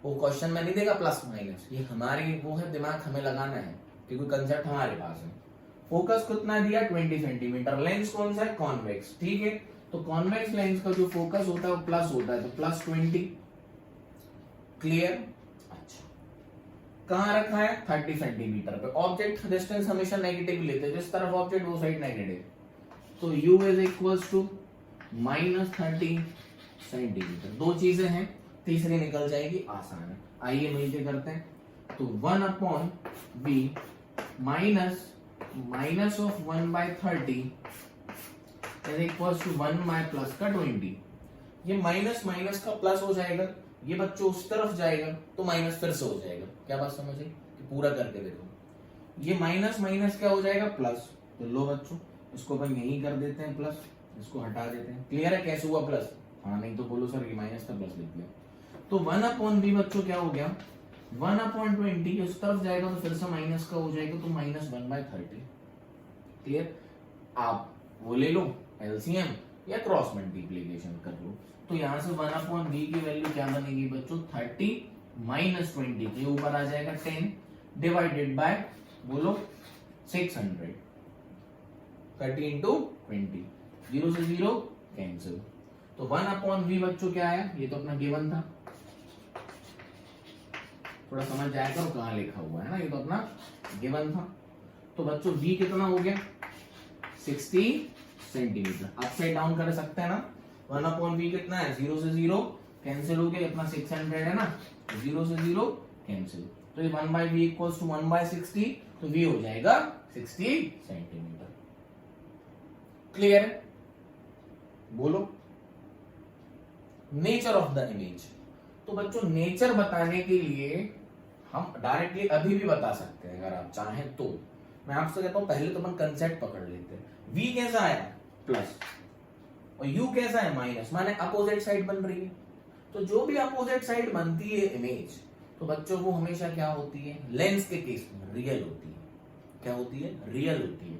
वो क्वेश्चन में नहीं देगा प्लस माइनस, ये हमारी वो है, दिमाग हमें लगाना है, क्योंकि कंसेप्ट हमारे पास है। फोकस कितना दिया? 20 सेंटीमीटर। लेंस कौन सा है? कॉन्वेक्स। ठीक है, तो कॉन्वेक्स लेंस का जो फोकस होता है वो प्लस होता है, तो प्लस 20। क्लियर? अच्छा, कहां रखा है? 30 सेंटीमीटर पे। ऑब्जेक्ट डिस्टेंस हमेशा नेगेटिव लेते हैं, जिस तरफ ऑब्जेक्ट वो साइड नेगेटिव, तो u is equal to -30 centimeter. दो चीजें हैं, तीसरी निकल जाएगी, आसान है। आइए मिलके करते हैं, तो 1/v minus of 1/30 is equal to 1 plus का 20। ये माइनस माइनस का प्लस हो जाएगा, ये बच्चों उस तरफ जाएगा तो माइनस फिर से हो जाएगा। क्या बात समझे कि पूरा करके देखो, ये माइनस माइनस क्या हो जाएगा प्लस। तो लो बच्चों इसको अपन यही कर देते हैं प्लस, इसको हटा देते हैं। क्लियर है कैसे हुआ प्लस? हाँ नहीं तो बोलो सर ये माइनस था प्लस लिख दिया। तो 1/b बच्चों क्या हो गया 1/20, उस तरफ जाएगा तो फिर से माइनस का हो जाएगा तो -1/30। क्लियर? आप वो ले लो एलसीएम या क्रॉस मल्टीप्लिकेशन कर लो। तो यहां से 1/b की वैल्यू क्या बनेगी बच्चों 30 - 20 के ऊपर आ जाएगा 10 डिवाइडेड बाय बोलो 600। 30 × 20, 0 से 0 कैंसिल। तो 1/v बच्चों क्या आया, ये तो अपना गिवन था। थोड़ा समझ जाया करो कहां लिखा हुआ है ना, ये तो अपना गिवन था। तो बच्चों v कितना हो गया 60 सेंटीमीटर। अपसाइड डाउन कर सकते हैं ना। 1/v कितना है 0 से 0 कैंसिल हो गया, अपना 600 है ना, 0 से 0 कैंसिल। तो ये 1/v = 1/60, तो v हो जाएगा 60 सेंटीमीटर। क्लियर है? बोलो नेचर ऑफ द इमेज। तो बच्चों नेचर बताने के लिए हम डायरेक्टली अभी भी बता सकते हैं अगर आप चाहें तो। मैं आपसे कहता हूं पहले तो अपन कंसेप्ट पकड़ लेते हैं। v कैसा आया प्लस और u कैसा है माइनस, माने अपोजिट साइड बन रही है। तो जो भी अपोजिट साइड बनती है इमेज, तो बच्चों वो हमेशा क्या होती है लेंस के केस में रियल होती है। क्या होती है? रियल होती है।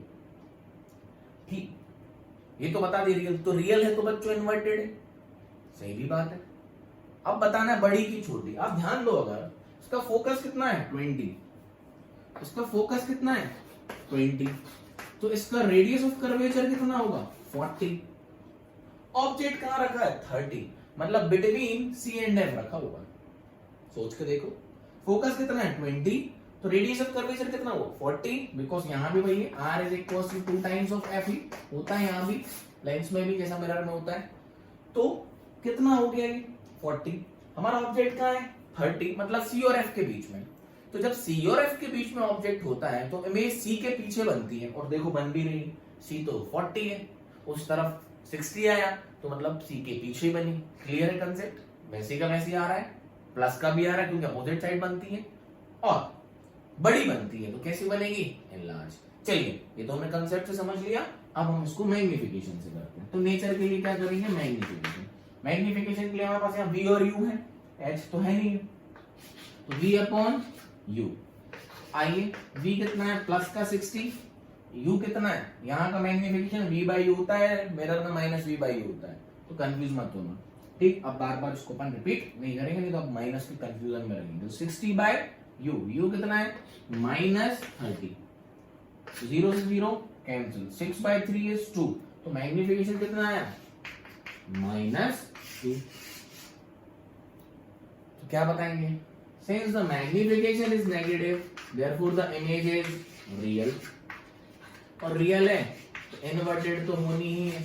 ठीक, ये तो बता दी रियल, तो रियल है तो बच्चों इन्वर्टेड है। सही भी बात है। अब बताना है बड़ी की छोटी। आप ध्यान दो, अगर इसका फोकस कितना है 20, इसका फोकस कितना है 20, तो इसका रेडियस ऑफ कर्वेचर कितना होगा 40। ऑब्जेक्ट कहां रखा है 30, मतलब बिटवीन C एंड F रखा हुआ। सोच के देखो, फोकस कितना है 20, तो रेडियस ऑफ कर्वेचर कितना हुआ 40, बिकॉज यहां भी वही है R = 2 टाइम्स ऑफ F ही होता है यहां भी, लेंस में भी जैसा मिरर में होता है। तो कितना हो गया ये 40। हमारा ऑब्जेक्ट कहां है 30, मतलब C और F के बीच में। तो जब C और F के बीच में ऑब्जेक्ट होता है तो इमेज C के पीछे बनती है, और देखो बन भी रही है। C तो 40 है, उस तरफ 60 आया, तो मतलब C के पीछे बनी। क्लियर है कंसेप्ट? वैसे का वैसे आ रहा है, प्लस का भी आ रहा है क्योंकि अपोजिट साइड बनती है, और बड़ी बनती है तो कैसी बनेगी एनलार्ज। चलिए ये तो हमने कंसेप्ट से समझ लिया। अब हम इसको मैग्निफिकेशन से करते हैं। तो नेचर के लिए क्या करेंगे मैग्निफिकेशन। मैग्निफिकेशन के लिए हमारे पास यहाँ v और u है, h तो है नहीं, तो v/u। आइए v कितना है प्लस का 60, u कितना है, यहाँ का मैग्निफिकेशन v/u होता है, मिरर में -v/u होता है, तो कंफ्यूज मत होना। ठीक, अब बार बार इसको अपन रिपीट नहीं करेंगे, नहीं तो अब माइनस की कंफ्यूजन में रहेंगे। तो 60/u, u कितना है -30, 0 से 0 कैंसिल, 6/3 is 2, तो मैग्निफिकेशन कितना आया -2। तो क्या बताएंगे, since the magnification is negative therefore the image is real, और रियल है तो इनवर्टेड तो होनी ही है।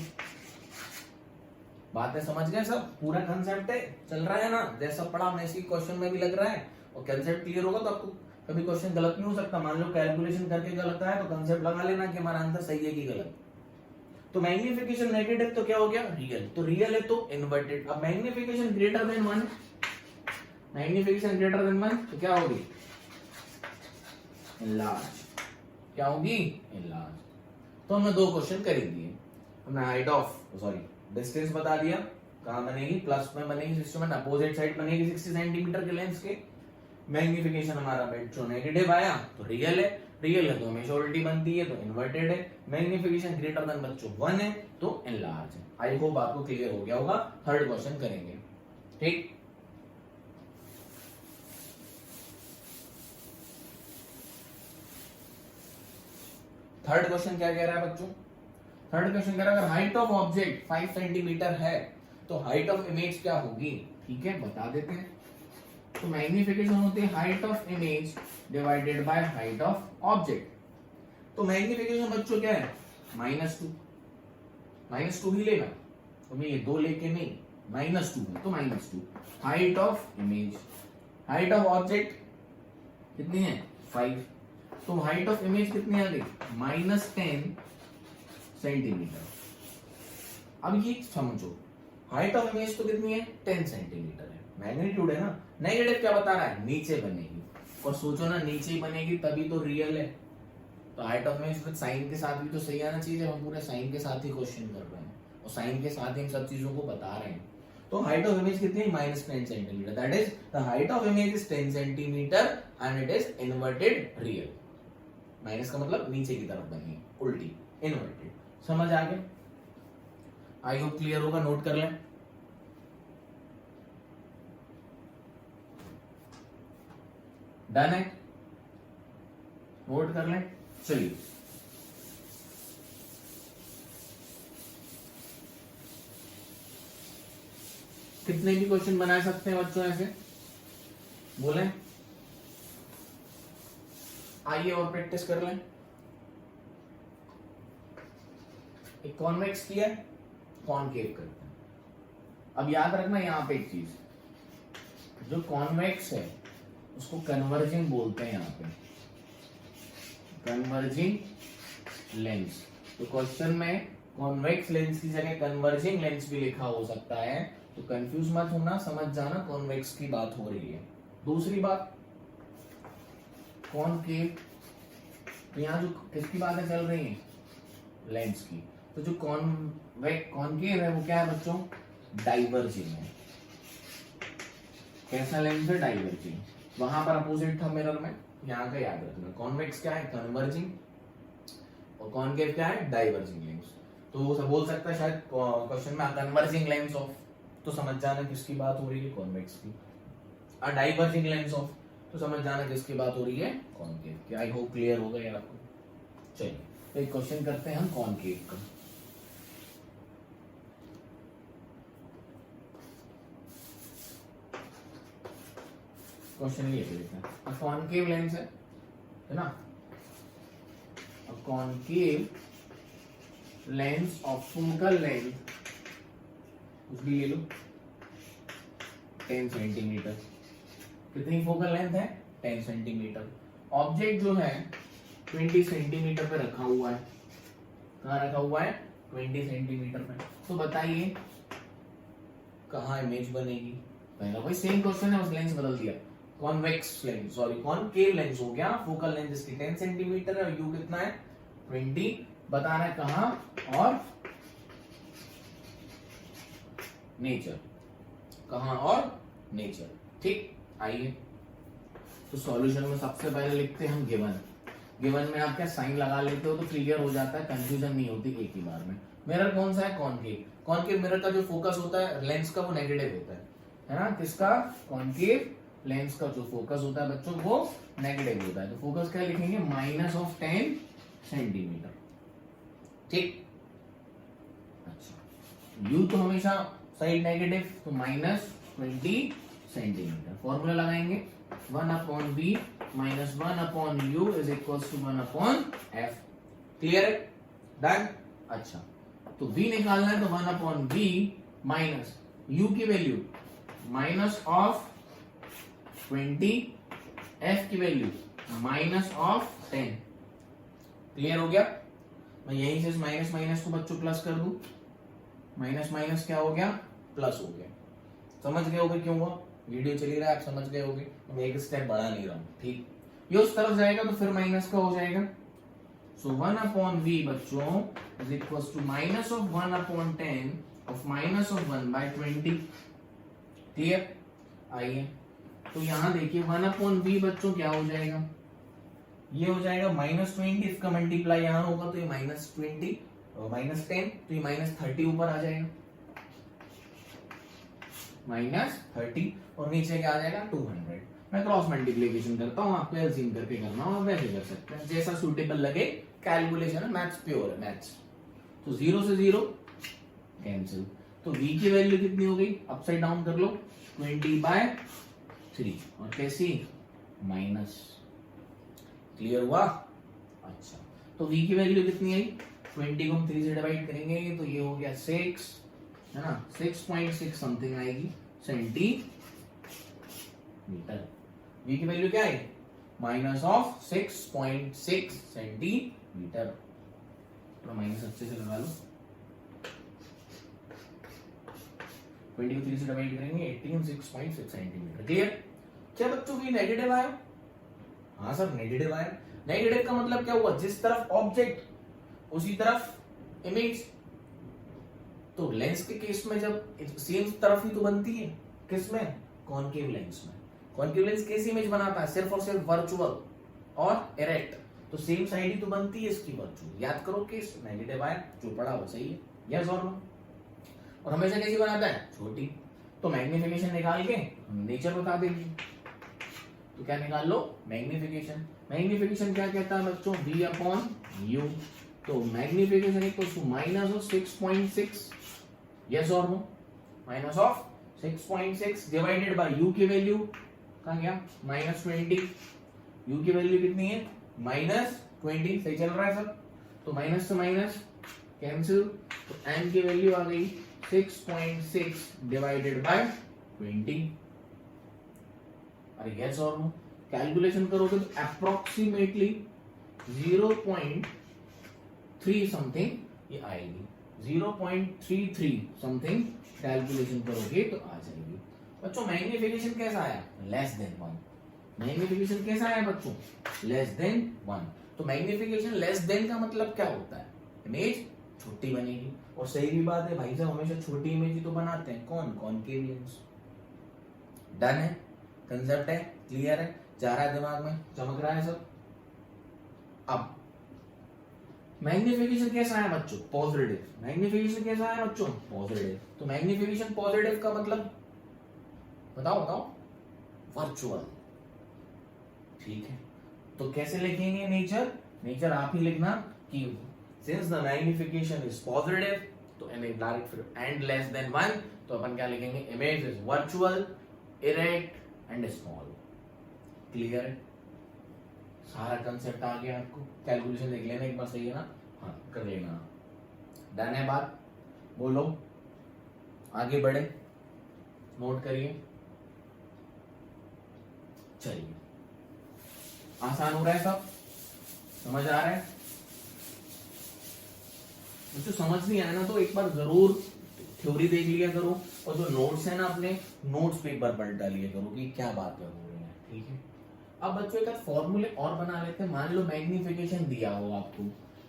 बातें समझ गए सब? पूरा कंसेप्ट है चल रहा है ना, जैसा पढ़ा वैसे क्वेश्चन में भी लग रहा है, और कंसेप्ट क्लियर होगा तो आपको कभी क्वेश्चन गलत नहीं हो सकता। मान लो कैलकुलेशन करके गलत आया तो कंसेप्ट लगा लेना कि हमारा आंसर सही है कि गलत। तो मैग्निफिकेशन नेगेटिव तो क्या हो गया रियल, तो रियल है तो इनवर्टेड। अब magnification greater than 1, magnification greater than 1 तो क्या होगी एनलार्ज। क्या होगी एनलार्ज। तो हमने 2 क्वेश्चन कर दिए। हमने हाइट ऑफ डिस्टेंस बता दिया, कहां बनेगी प्लस में बनेगी, सिस्टम में अपोजिट साइड बनेगी 60 सेंटीमीटर के लेंस के। मैग्निफिकेशन हमारा जो नेगेटिव आया तो रियल है, रियल है तो हमेशा उल्टी बनती है तो इन्वर्टेड है। मैग्निफिकेशन ग्रेटर देन बच्चों 1 है तो एनलार्ज है। आई होप आपको क्लियर हो गया होगा। थर्ड क्वेश्चन करेंगे। ठीक, थर्ड क्वेश्चन क्या कह रहा है बच्चों? थर्ड क्वेश्चन कह रहा है अगर हाइट ऑफ ऑब्जेक्ट 5 सेंटीमीटर है तो हाइट ऑफ इमेज क्या होगी। ठीक है, बता देते हैं। तो मैग्निफिकेशन होती है height of image divided by height of object. तो मैग्निफिकेशन बच्चों क्या है -2 ही लेना, तो मैं ये 2 लेके नहीं, -2 है तो -2। Height of image, height of object कितनी है 5, तो हाइट ऑफ इमेज कितनी आ गई -10 सेंटीमीटर। अब ये समझो हाइट ऑफ इमेज तो कितनी है 10 सेंटीमीटर है, मैग्नीट्यूड है ना, नेगेटिव क्या बता रहा है, नीचे बनेगी, और सोचो ना नीचे ही बनेगी तभी तो रियल है, तो height of image with sign के साथ भी तो सही आना चाहिए, हम पूरे साइन के साथ ही क्वेश्चन कर रहे हैं और साइन के साथ ही हम सब चीजों को बता रहे हैं। तो हाइट ऑफ इमेज कितनी है, -10 centimetre, that is the height of image is 10 centimetre and it is inverted real. Minus का मतलब नीचे की तरफ बनी है, उल्टी, इन्वर्टेड। समझ आ गया? आई होप क्लियर होगा, नोट कर लें। डन है, नोट कर लें। चलिए कितने भी क्वेश्चन बना सकते हैं बच्चों ऐसे, बोले? आइए और प्रैक्टिस कर लें। एक कॉन्वेक्स किया है, कॉनकेव करते हैं। अब याद रखना यहां पे एक चीज, जो कॉन्वेक्स है उसको कन्वर्जिंग बोलते हैं, यहां पे कन्वर्जिंग लेंस। तो क्वेश्चन में कॉन्वेक्स लेंस की जगह कन्वर्जिंग लेंस भी लिखा हो सकता है, तो कंफ्यूज मत होना, समझ जाना कॉन्वेक्स की बात हो रही है। दूसरी बात कॉनकेव, तो यहाँ जो किसकी बातें चल रही है, लेंस की। तो जो कॉनकेव है वो क्या है बच्चों, डाइवर्जिंग है। कैसा लेंस है, डाइवर्जिंग। वहां पर अपोजिट था मिरर में, यहाँ का याद रखना। कॉन्वेक्स क्या है, कन्वर्जिंग, और कॉनकेव क्या है, डाइवर्जिंग लेंस। तो वो सब बोल सकता है शायद क्वेश्चन में कन्वर्जिंग लेंस ऑफ, तो समझ जाना किसकी बात हो रही है, कॉन्वेक्स की। और डाइवर्जिंग लेंस ऑफ, तो समझ जाना किसकी बात हो रही है, कॉनकेव की। आई होप क्लियर हो गया आपको। चलिए तो एक क्वेश्चन करते हैं हम कॉनकेव का। क्वेश्चन ये देखते हैं, कॉनकेव लेंस है ना, concave lens of focal length, कुछ भी ले लो, 10 सेंटीमीटर। कितनी फोकल लेंथ है, 10 सेंटीमीटर। ऑब्जेक्ट जो है 20 सेंटीमीटर पे रखा हुआ है। कहाँ रखा हुआ है, 20 सेंटीमीटर पे। तो बताइए कहाँ इमेज बनेगी। पहला वही सेम क्वेश्चन है, उस लेंस बदल दिया, convex lens, sorry concave lens हो गया। फोकल लेंथ इसकी 10 सेंटीमीटर है और यू कितना है, 20। बताना है कहाँ और नेचर, कहाँ और नेचर। ठीक, आइए तो सॉल्यूशन में सबसे पहले लिखते हैं हम गिवन। गिवन में आप क्या साइन लगा लेते हो तो क्लियर हो जाता है, कंफ्यूजन नहीं होती एक ही बार में। मिरर कौन सा है, कॉनकेव। कॉनकेव मिरर का जो फोकस होता है लेंस का वो नेगेटिव होता है ना, किसका, कॉनकेव लेंस का जो फोकस होता है बच्चों वो नेगेटिव होता है। तो फोकस क्या लिखेंगे, -10 सेंटीमीटर। ठीक, अच्छा, यू तो हमेशा साइड नेगेटिव, तो -20 सेंटीमीटर। फॉर्मूला लगाएंगे 1/v - 1/u is equal to 1/f। Clear है, डन। अच्छा, तो v निकालना है तो 1/v माइनस u की वैल्यू -20, f की वैल्यू -10। क्लियर हो गया। मैं यहीं से माइनस माइनस को बच्चों प्लस कर दूं, माइनस माइनस क्या हो गया, प्लस हो गया। समझ गए होगे क्यों हुआ, वीडियो चली रहा है आप समझ गए होगे, मैं एक स्टेप बढ़ा नहीं रहा हूं। ठीक, ये उस तरफ जाएगा तो फिर माइनस का हो जाएगा। सो 1/v बच्चों is equal to -1/10 of -1/20। Clear, आइए तो यहां देखिए 1/v बच्चों क्या हो जाएगा, ये हो जाएगा -20, इसका मल्टीप्लाई यहां होगा तो ये -20 और -10, तो ये -30 ऊपर आ जाएगा, -30, और नीचे क्या आ जाएगा 200। मैं क्रॉस मल्टीप्लीकेशन करता हूँ, आपको एलसीएम करके करना हो वैसे कर सकते हैं, जैसा सूटेबल लगे। कैलकुलेशन है, मैथ्स प्योर है मैथ्स। तो 0 से 0 कैंसिल, तो v की वैल्यू कितनी हो गई, अपसाइड डाउन कर लो, 20/3, और कैसी, माइनस। क्लियर हुआ। अच्छा, तो v की वैल्यू कितनी आई, 20 को हम 3 से डिवाइड करेंगे तो ये हो गया 6, है ना, 6.6 समथिंग आएगी सेंटीमीटर। v की वैल्यू क्या है, -6.6 सेंटीमीटर। तो माइनस अच्छे से लगा लो, 20 को 3 से डिवाइड करेंगे 18 6.6 सेंटीमीटर। क्लियर? क्या बच्चों v नेगेटिव आया? हाँ सर नेगेटिव आया। नेगेटिव का मतलब क्या हुआ? जिस तरफ ऑब्जेक्ट उसी तरफ इमेज। तो लेंस के केस में जब सेम तरफ ही तो बनती है, किसमें? कॉनकेव लेंस में। कॉनकेव लेंस कैसी इमेज बनाता है? सिर्फ और सिर्फ वर्चुअल और इरेक्ट। तो सेम साइड ही तो बनती है इसकी वर्चुअल। याद करो केस, नेगेटिव आया, जो पड़ा वो सही है। यस और नो? और हमेशा कैसी बनाता है? छोटी। तो मैग्निफिकेशन निकाल के नेचर बता देंगे। तो क्या निकाल लो? मैग्निफिकेशन। मैग्निफिकेशन क्या कहता है बच्चों? v upon u। तो magnification equals to minus of 6.6। Yes और no? Minus of 6.6 divided by u की वैल्यू कहां गया? -20। u की वैल्यू कितनी है? -20। सही चल रहा है सब? तो माइनस से माइनस कैंसिल, तो m की वैल्यू आ गई 6.6 डिवाइडेड बाय 20। अरे यस और नो? कैलकुलेशन करोगे तो अप्रोक्सीमेटली 0.3 समथिंग ये आएगी। 0.33 समथिंग कैलकुलेशन करोगे तो आ जाएगी। बच्चों मैग्निफिकेशन कैसा आया? Less than 1। मैग्निफिकेशन कैसा आया बच्चों? Less than 1। तो मैग्निफिकेशन लेस देन का मतलब क्या होता है? इमेज छोटी बनेगी। और सही भी बात है भाई साहब, हमेशा छोटी इमेज ही तो बनाते हैं। कौन? Concave lens. डन है? कंसेप्ट है? क्लियर है? जा रहा है दिमाग में? चमक रहा है सब? अब मैग्निफिकेशन कैसा है बच्चों? पॉजिटिव। मैग्निफिकेशन कैसा है बच्चों? पॉजिटिव। तो मैग्निफिकेशन पॉजिटिव का मतलब बताओ बताओ? वर्चुअल। ठीक है, तो कैसे लिखेंगे नेचर? नेचर आप ही लिखना कि since the magnification is positive तो एंड लेस देन 1, तो अपन क्या लिखेंगे? Image is virtual, erect and small. Clear है? सारा कंसेप्ट आ गया आपको? कैलकुलेशन देख लेना एक बार, सही है ना? हाँ कर लेना। डन है बात? बोलो आगे बढ़े, नोट करिए। चलिए, आसान हो रहा है सब? समझ आ रहा है? मुझे समझ नहीं आया ना तो एक बार जरूर थ्योरी देख लिया करो, और जो नोट्स है ना अपने नोट्स पे एक बार पलट डालिए करो कि क्या बात हो रही है। ठीक है, अब बच्चों एक फॉर्मूले और बना लेते हैं। मान लो मैग्निफिकेशन दिया हो आपको,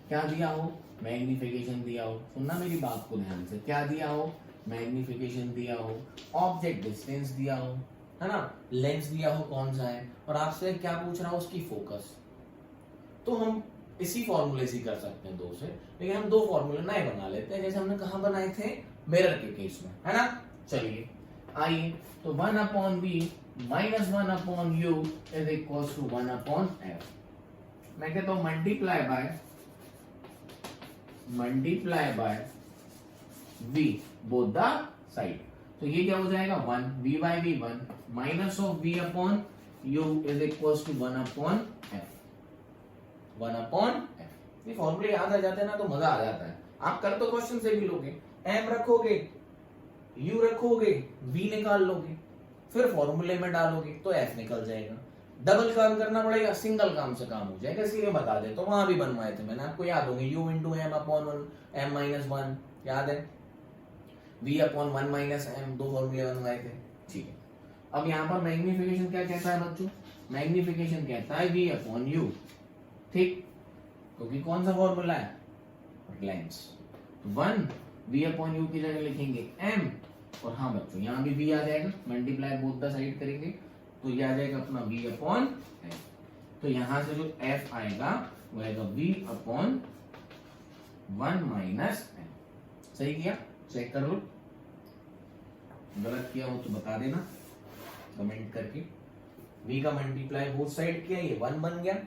क्या दिया हो? मैग्निफिकेशन दिया हो। सुनना मेरी बात को ध्यान से, क्या दिया हो? मैग्निफिकेशन दिया हो, ऑब्जेक्ट डिस्टेंस दिया हो, है ना, लेंस दिया हो कौन सा है, और आपसे क्या पूछ रहा हो? उसकी फोकस। तो हम इसी फॉर्मूले से कर सकते हैं दो से, लेकिन हम दो फॉर्मूले नए बना लेते हैं, जैसे हमने कहा बनाए थे? मिरर के केस में, है ना? चलिए आइए, तो 1 upon v minus 1 upon u is equal to 1 upon f। मैं कहता हूं multiply by v both the side. तो ये क्या हो जाएगा? 1 v by v 1 minus of v upon u is equal to 1 upon f। 1 upon f। ये फॉर्मूले याद आ जाते हैं ना तो मजा आ जाता है। आप कर तो क्वेश्चन से भी लोगे, m रखोगे, u रखोगे, v निकाल लोगे, फिर फॉर्मूले में डालोगे तो f निकल जाएगा। डबल काम करना पड़ेगा, सिंगल काम से काम हो जाएगा, इसलिए बता दे। तो वहां भी बनवाए थे मैंने, आपको याद होंगे। u into m upon 1 m minus 1 याद है, v अपॉन 1 माइनस m, दो फॉर्मूले बनवाए थे। ठीक है, अब यहाँ पर मैग्निफिकेशन क्या कहता है बच्चों? मैग्निफिकेशन कहता है v अपॉन u। ठीक, क्योंकि कौन सा फॉर्मूला है? लेंस। 1 v अपॉन u की जगह लिखेंगे m, और हाँ बच्चों यहाँ भी v आ जाएगा, मल्टीप्लाई बोथ द साइड करेंगे तो ये आ जाएगा अपना v अपॉन f। तो यहां से जो f आएगा वो आएगा v अपॉन 1 माइनस m। सही किया? चेक कर लो, गलत किया हो तो बता देना कमेंट करके। v का मल्टीप्लाई बोथ साइड किया, ये 1 बन गया,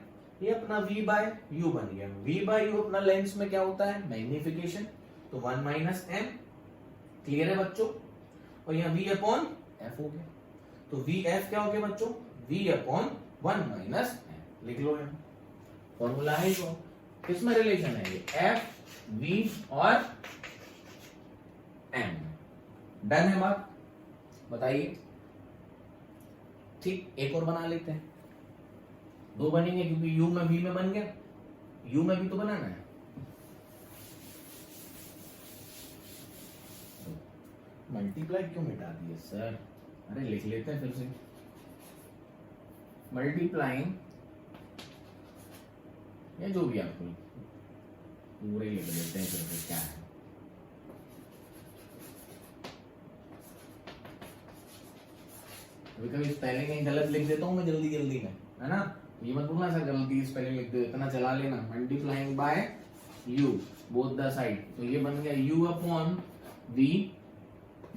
ये अपना v बाय u बन गया। v बाय u अपना लेंस में क्या होता है? मैग्निफिकेशन। तो 1 माइनस m। क्लियर है बच्चों? और यहाँ v अपॉन f हो गया। तो v f क्या हो गया बच्चों? v upon 1 minus m। लिख लो यहाँ, फॉर्मूला है तो किसमें रिलेशन है? ये f v और m। डन है बात? बताइए। ठीक, एक और बना लेते हैं, दो बनेंगे क्योंकि u में v में बन गया, u में भी तो बनाना है। मल्टीप्लाई क्यों मिटा दिए सर? अरे लिख लेते हैं फिर से, मल्टीप्लाइंग या जो भी आपको पूरे लिख लेते हैं फिर से क्या है। कभी कभी स्पेलिंग कहीं गलत लिख देता हूँ मैं जल्दी जल्दी में, है ना? ये मत बोलना सर गलती स्पेलिंग लिख दो, इतना चला लेना। Multiplying by u both the side, तो ये बन गया u upon v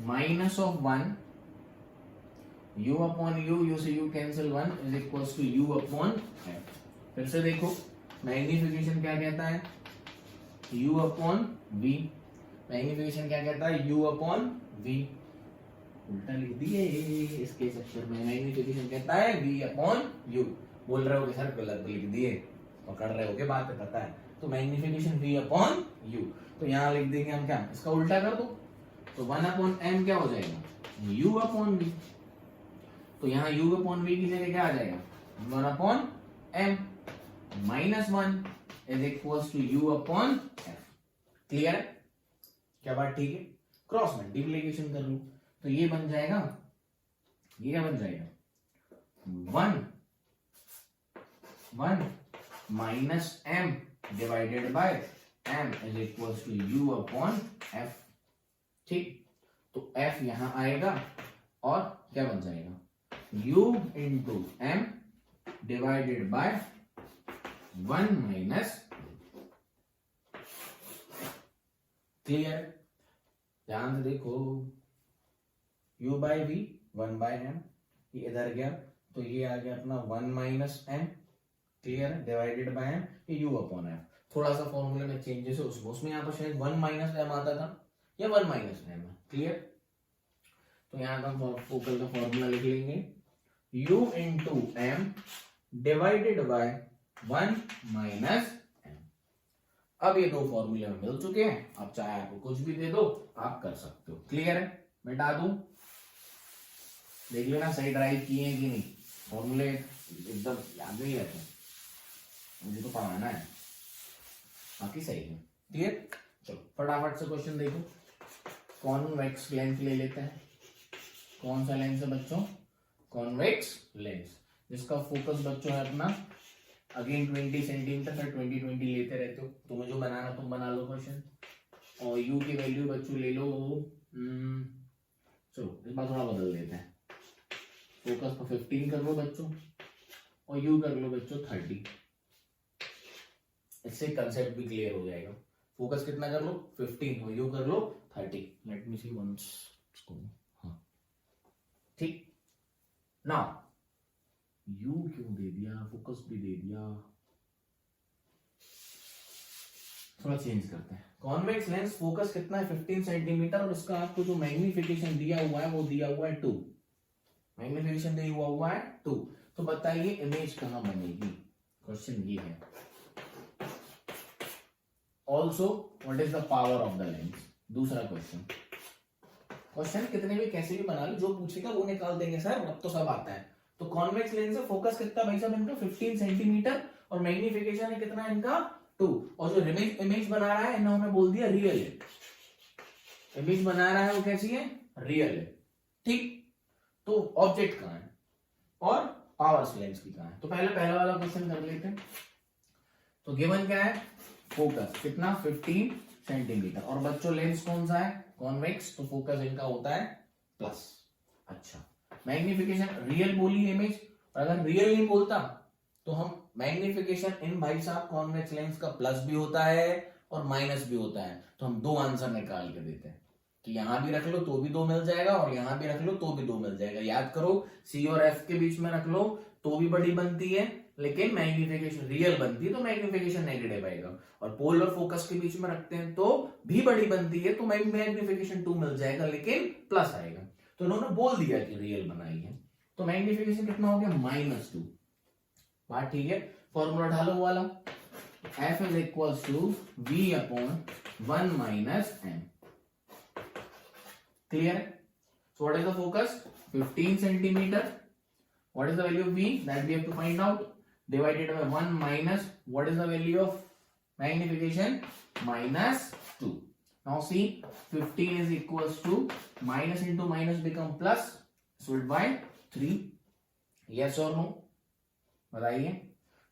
minus of 1, u upon u से u cancel 1 is equals to u upon f। फिर से देखो मैग्निफिकेशन क्या कहता है, u अपॉन v। मैग्निफिकेशन क्या कहता है, u अपॉन v। उल्टा लिख दिए इसके चक्कर में। मैग्निफिकेशन कहता है v अपॉन u। बोल रहे हो कि सर गलत लिख दिए, पकड़ रहे हो कि बात है, पता है। तो मैग्निफिकेशन v अपॉन u, तो यहाँ लिख देंगे हम क्या, इसका उल्टा कर दो, तो 1 अपॉन m क्या हो जाएगा, u अपॉन v। तो यहाँ u अपॉन v की जगह क्या आ जाएगा, 1 upon m minus 1 is equals to u upon f। Clear है क्या बात? ठीक है, क्रॉस मल्टीप्लीकेशन कर लो, तो ये बन जाएगा, ये क्या बन जाएगा, 1 minus m divided by m is equals to u upon f। ठीक, तो f यहां आएगा और क्या बन जाएगा, u into m divided by 1 minus. Clear? ध्यान से देखो, u by v 1 by m, ये इधर गया तो ये आ गया अपना 1 minus m। Clear? Divided by m, ये u अपॉन f। थोड़ा सा फॉर्मूले में चेंजेस है उसमें यहाँ पर शायद 1 माइनस m आता था या 1 माइनस m है। क्लियर? तो यहाँ का फोकल का फॉर्मूला लिख लेंगे, u into m divided by 1 minus m। अब ये दो फॉर्मूले में मिल चुके हैं, अब चाहे आपको कुछ भी दे दो आप कर सकते हो। क्लियर है? मिटा दूं, देख लेना सही ड्राइव किए हैं कि नहीं। फॉर्मूले एकदम याद नहीं रहते, मुझे तो पढ़ाना है, बाकी सही है। क्लियर? चलो फटाफट से क्वेश्चन देखो। कॉन्वेक्स लेंस ले लेते हैं। कौन सा लेंस है बच्चों? कॉन्वेक्स लेंस, जिसका फोकस बच्चों है अपना अगेन 20 सेंटीमीटर, फिर 20 लेते रहते हो, तुम्हें जो बनाना तुम बना लो क्वेश्चन। और u की वैल्यू बच्चों ले लो, चलो इस बार थोड़ा बदल देते हैं, फोकस को 15 कर लो बच्चों और u कर लो बच्चों 30। इससे कंसेप्ट भी क्लियर हो जाएगा। फोकस कितना कर लो 15 और u कर लो 30। लेट मी सी वंस, हाँ ठीक। नाउ u क्यों दे दिया, फोकस भी दे दिया, थोड़ा चेंज करते हैं। कॉन्वेक्स लेंस फोकस कितना है 15 सेंटीमीटर और उसका आपको जो मैग्निफिकेशन दिया हुआ है वो दिया हुआ है 2। मैग्निफिकेशन दिया हुआ है 2। तो बताइए इमेज कहां बनेगी, क्वेश्चन ये है। Also what is the power of the lens, दूसरा क्वेश्चन। क्वेश्चन कितने भी कैसे भी बना लो, जो पूछेगा वो निकाल देंगे सर, अब तो सब आता है। तो कॉन्वेक्स लेंस है, फोकस कितना भाई साहब इनका 15 सेंटीमीटर और मैग्निफिकेशन है कितना इनका 2। और जो इमेज बना रहा है इन्होंने बोल दिया रियल है। इमेज बना रहा है वो कैसी है, रियल है। ठीक, तो ऑब्जेक्ट कहां है और पावर लेंस की कहां है। तो पहला वाला क्वेश्चन कर लेते हैं। तो गिवन क्या है, फोकस कितना 15 सेंटीमीटर और बच्चों लेंस कौन सा है, कॉन्वेक्स, तो फोकस इनका होता है प्लस। अच्छा, मैग्निफिकेशन रियल बोली इमेज, और अगर रियल नहीं बोलता तो हम मैग्निफिकेशन इन भाई साहब कॉन्वेक्स लेंस का प्लस भी होता है और माइनस भी होता है, तो हम दो आंसर निकाल के देते हैं कि यहां भी रख लो तो भी 2 मिल जाएगा और यहां भी रख लो तो भी 2 मिल जाएगा। याद करो सी और एफ के बीच में रख लो तो भी बड़ी बनती है, लेकिन मैग्निफिकेशन रियल बनती है तो मैग्निफिकेशन नेगेटिव आएगा। और पोल और फोकस के बीच में रखते हैं तो भी बड़ी बनती है तो मैग्निफिकेशन 2 मिल जाएगा लेकिन प्लस आएगा। तो उन्होंने बोल दिया कि रियल बनाई है, तो मैग्निफिकेशन कितना हो गया -2। बात ठीक है, फॉर्मूला ढालो वाला, F is equals to V upon 1 minus M। Clear? So what is the focus 15 centimeter, what is the value of V that we have to find out, divided by 1 minus what is the value of magnification -2। Now see, 15 is equals to minus into minus become plus, split by 3. Yes or no? बताइए.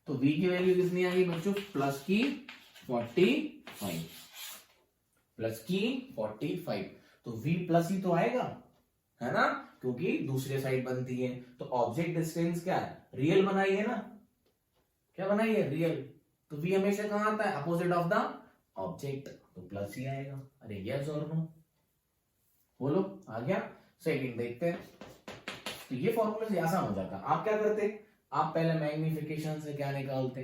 तो v की value कितनी आई बच्चों? Plus की 45. Plus की 45. तो v plus ही तो आएगा, है ना, क्योंकि दूसरी साइड बनती है. तो ऑब्जेक्ट डिस्टेंस क्या है? रियल बनाई है ना. क्या बनाई है? रियल. तो v हमेशा कहां आता है? Opposite of the object. तो प्लस ही आएगा. अरे यस और नो? बोलो. आ गया. सेकंड देखते हैं. तो ये फॉर्मूला से आसान हो जाता. आप क्या करते? आप पहले मैग्निफिकेशन से क्या निकालते?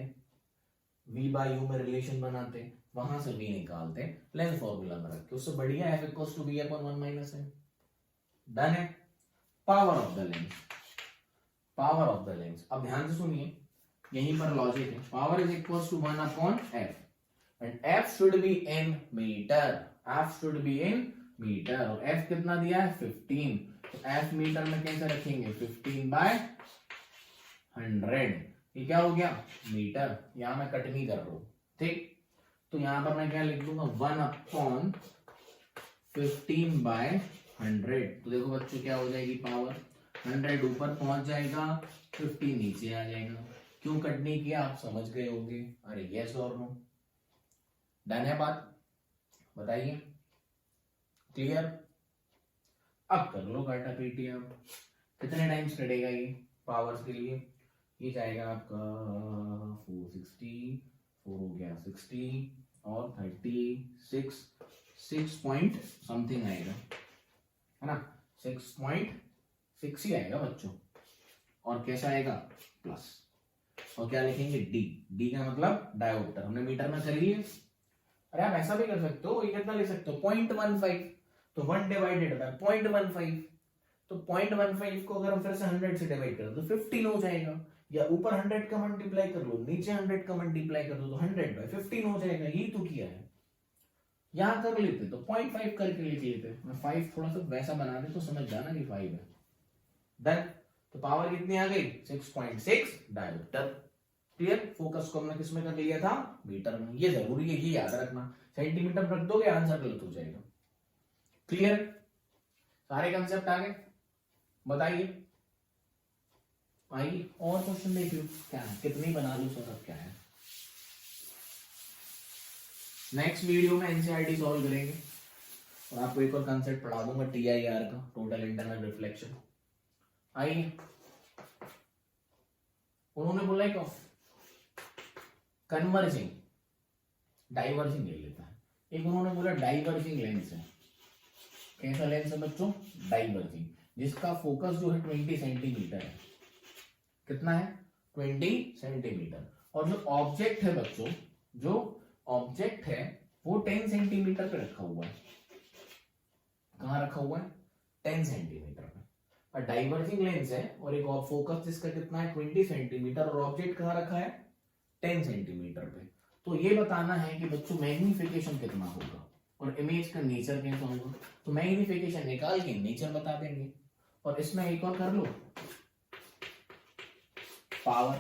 v बाय u में रिलेशन बनाते, वहां से v निकालते, लेंस फॉर्मूला में रखते. उससे बढ़िया f equals to b upon 1 minus m. Done है. Power of the lens. Power of the lens. अब ध्यान से सुनिए, यहीं पर लॉजिक है. Power is equals to 1 upon f and f should be in metre. f should be in metre. और f कितना दिया है? 15. तो f मीटर में कैसे रखेंगे? 15 बाय 100. ये क्या हो गया? मीटर. यहां मैं कट नहीं कर रहा हूं, ठीक. तो यहां पर मैं क्या लिख दूंगा? 1 अपॉन 15 बाय 100. तो देखो बच्चों क्या हो जाएगी? पावर 100 ऊपर पहुंच जाएगा, 15 नीचे आ जाएगा. क्यों कट नहीं किया? आप समझ गए होंगे. अरे यस और नो? डन है बात? बताइए. क्लियर? अब कर लो काटा पीटी. अब कितने टाइम्स कटेगा ये पावर्स के लिए? ये जाएगा आपका 460, 4 हो गया 60 और 36, 6 पॉइंट समथिंग आएगा, है ना. 6.6 ही आएगा बच्चों. और कैसा आएगा? प्लस. और क्या लिखेंगे? डी. डी का मतलब डायोप्टर. हमने मीटर में कर लिए. अरे आप ऐसा भी कर सकते हो. ये कितना ले सकते हो? 0.15. तो 1 डिवाइडेड बाय 0.15. तो 0.15 को अगर हम फिर से 100 से डिवाइड कर दो तो 15 हो जाएगा. या ऊपर 100 का मल्टीप्लाई कर लो, नीचे 100 का मल्टीप्लाई कर दो, तो 100 बाय 15 हो जाएगा. यही तो किया है. यहां कर लेते तो 0.5 करके लिख लेते. मैं 5 थोड़ा सा वैसा बना दे तो समझ जाना कि 5 है. डन. तो पावर कितनी आ गई? 6.6 डायोप्टर. क्लियर? फोकस को हमने किसमें कर लिया था? मीटर में. ये जरूरी है, ये याद रखना. सेंटीमीटर रख दोगे आंसर गलत हो जाएगा. क्लियर? सारे कंसेप्ट आ गए? बताइए. आइए और क्वेश्चन देखिए क्या है. कितनी बना लो सर? अब क्या है? नेक्स्ट वीडियो में एनसीईआरटी सॉल्व करेंगे और आपको एक और कंसेप्ट पढ़ा दूंगा टीआईआर का, टोटल इंटरनल रिफ्लेक्शन. आइए. उन्होंने बोला एक कन्वर्जिंग, डाइवर्जिंग ले लेता है. एक उन्होंने बोला डाइवर्जिंग लेंस है. कैसा लेंस है बच्चों? डाइवर्जिंग. जिसका फोकस जो है 20 सेंटीमीटर है. कितना है? 20 सेंटीमीटर. और जो ऑब्जेक्ट है बच्चों, जो ऑब्जेक्ट है वो 10 सेंटीमीटर पे रखा हुआ है. कहां रखा हुआ है? 10 सेंटीमीटर पे. और डाइवर्जिंग लेंस है और एक फोकस जिसका कितना है? 20 सेंटीमीटर. और ऑब्जेक्ट कहां रखा है? 10 सेंटीमीटर पे. तो ये बताना है कि बच्चों मैग्निफिकेशन कितना होगा और इमेज का नेचर कैसा होगा. तो मैग्निफिकेशन निकाल के नेचर बता देंगे. और इसमें एक और कर लो, पावर,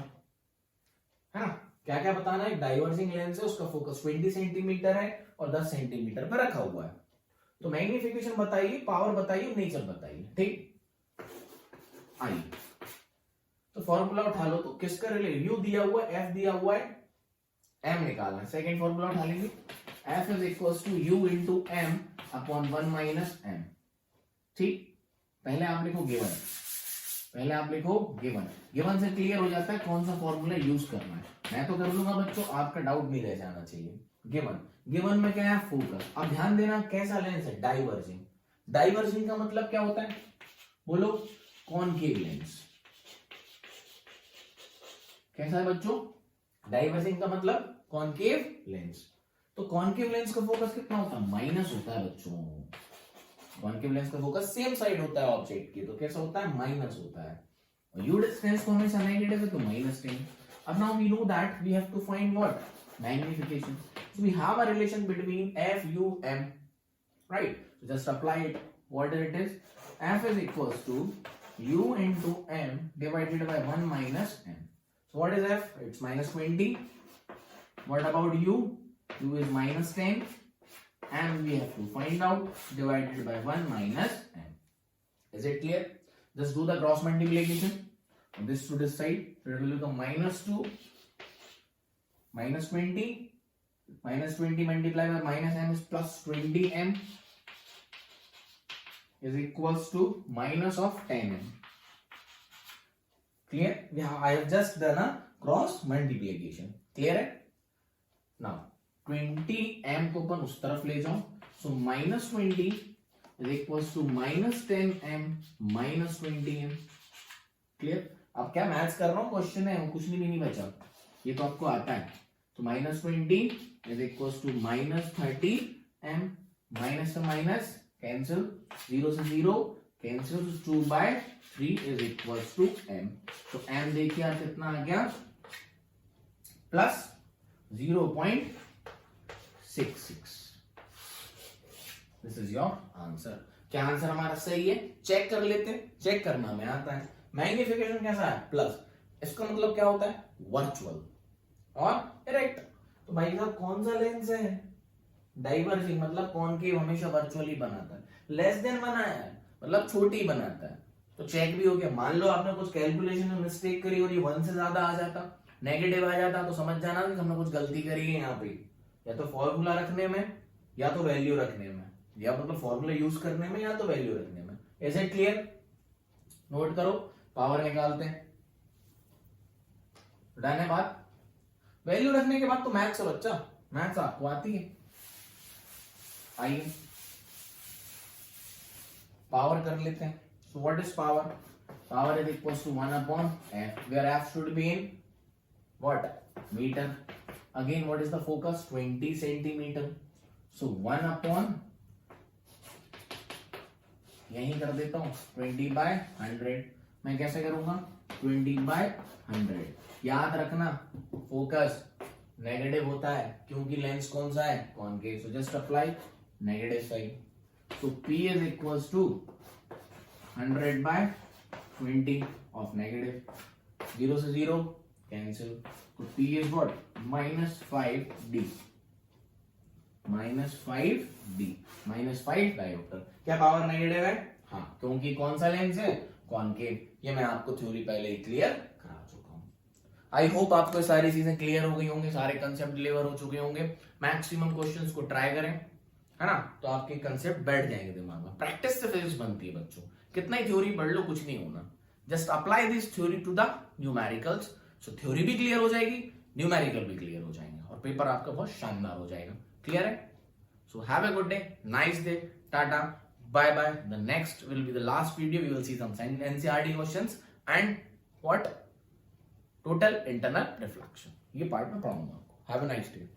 है ना. क्या क्या बताना है? डाइवर्जिंग लेंस है, उसका फोकस 20 सेंटीमीटर है और 10 सेंटीमीटर पर रखा हुआ है. तो मैग्निफिकेशन बताइए, पावर बताइए, नेचर बताइए. ठीक. आइए. तो फॉर्मूला उठा लो. तो किसका रिलेटेड? यू दिया हुआ है, एफ दिया हुआ है, एम निकालना है. सेकेंड फॉर्मूला उठा लेंगे. F is equal to u into m upon 1 minus m. ठीक. पहले आप लिखो गिवन. पहले आप लिखो गिवन. गिवन से क्लियर हो जाता है कौन सा फॉर्मूला यूज करना है. मैं तो कर लूंगा बच्चों, आपका डाउट नहीं रह जाना चाहिए. गिवन. गिवन में क्या है? फोकस. अब ध्यान देना कैसा लेंस है? डाइवर्जिंग. डाइवर्जिंग का मतलब क्या होता है? बोलो. Concave lens. कैसा है बच्चों? डाइवर्जिंग का मतलब कॉनकेव लेंस. तो कॉनकेव लेंस का फोकस कितना होता है? माइनस होता है बच्चों. कॉनकेव लेंस का फोकस सेम साइड होता है ऑब्जेक्ट की. तो कैसा होता है? माइनस होता है. और यू डिस्टेंस को हमेशा नेगेटिव है तो -10. अब now we know that we have to find what? Magnification. So we have a relation between f u m, right. So just apply it. What it is? F is equals to u into m divided by 1 minus m. So what is f? It's -20. What about u? u is -10. m we have to find out, divided by 1 minus m. Is it clear? Just do the cross multiplication. This to this side, so it will become minus 2, minus 20, minus 20 multiplied by minus m is plus 20m is equals to minus of 10m. Clear? I have just done a cross multiplication. Clear है? Now 20m को अपन उस तरफ ले जाओ, so minus 20 is equals to minus 10m minus 20m. Clear? अब क्या maths कर रहा हूँ, क्वेश्चन है, कुछ नहीं बचा, ये तो आपको आता है. तो minus 20 is equals to minus 30m, minus से minus cancel, 0 से 0 cancel, 2 by 3 is equals to m. तो m देखिए आप कितना आ गया, plus 0.66. This is your answer. क्या आंसर हमारा सही है? चेक कर लेते हैं. चेक करना हमें आता है. मैग्निफिकेशन कैसा है? प्लस. इसका मतलब क्या होता है? वर्चुअल और इरेक्ट. तो भाई साहब कौन सा लेंस है? डाइवर्जिंग, मतलब कॉनकेव हमेशा वर्चुअली बनाता है. लेस देन बनाया है मतलब छोटी बनाता है. तो चेक भी हो गया. मान लो आपने कुछ कैलकुलेशन में मिस्टेक करी और ये 1 से ज्यादा आ जाता, नेगेटिव आ जाता, तो समझ जाना कि हमने कुछ गलती करी है यहाँ पे, या तो फॉर्मूला रखने में या तो वैल्यू रखने में, या मतलब फॉर्मूला यूज करने में या तो वैल्यू रखने में. Is it clear? नोट करो. पावर निकालते हैं. डन है बात. वैल्यू रखने के बाद तो मैथ्स है बच्चा, मैथ्स आपको आती है. आइए पावर कर लेते हैं. So what is power? Power is equal to 1 upon f, where f should be in what? Meter. Again, what is the focus? 20 centimeter. So 1 upon, यही कर देता हूं, 20 by 100. मैं कैसे करूंगा? 20 by 100. याद रखना फोकस नेगेटिव होता है क्योंकि लेंस कौन सा है? Concave. So just apply negative side. So P is equals to 100 by 20 of negative. 0 से 0 cancel. So P is what? minus 5d. minus 5d. minus 5 dioptre. क्या पावर नेगेटिव है? हाँ, क्योंकि कौन सा लेंस है? कॉनकेव. ये मैं आपको थ्योरी पहले ही क्लियर करा चुका हूं. आई होप आपको सारी चीजें क्लियर हो गई होंगी, सारे कंसेप्ट डिलीवर हो चुके होंगे. मैक्सिमम क्वेश्चंस को ट्राई करें, है ना, तो आपके कंसेप्ट बैठ जाएंगे दिमाग में. प्रैक्टिस से फिजिक्स बनती है बच्चों. कितना ही थ्योरी पढ़ लो कुछ नहीं होना. Just apply this theory to the numericals. So theory भी क्लियर हो जाएगी, न्यूमेरिकल भी क्लियर हो जाएंगे और पेपर आपका बहुत शानदार हो जाएगा. क्लियर है? So have a good day, nice day, tata, bye bye. The next will be the last video. We will see some NCERT questions and what? Total internal reflection. ये पार्ट में पढ़ाऊंगा आपको. Have a nice day.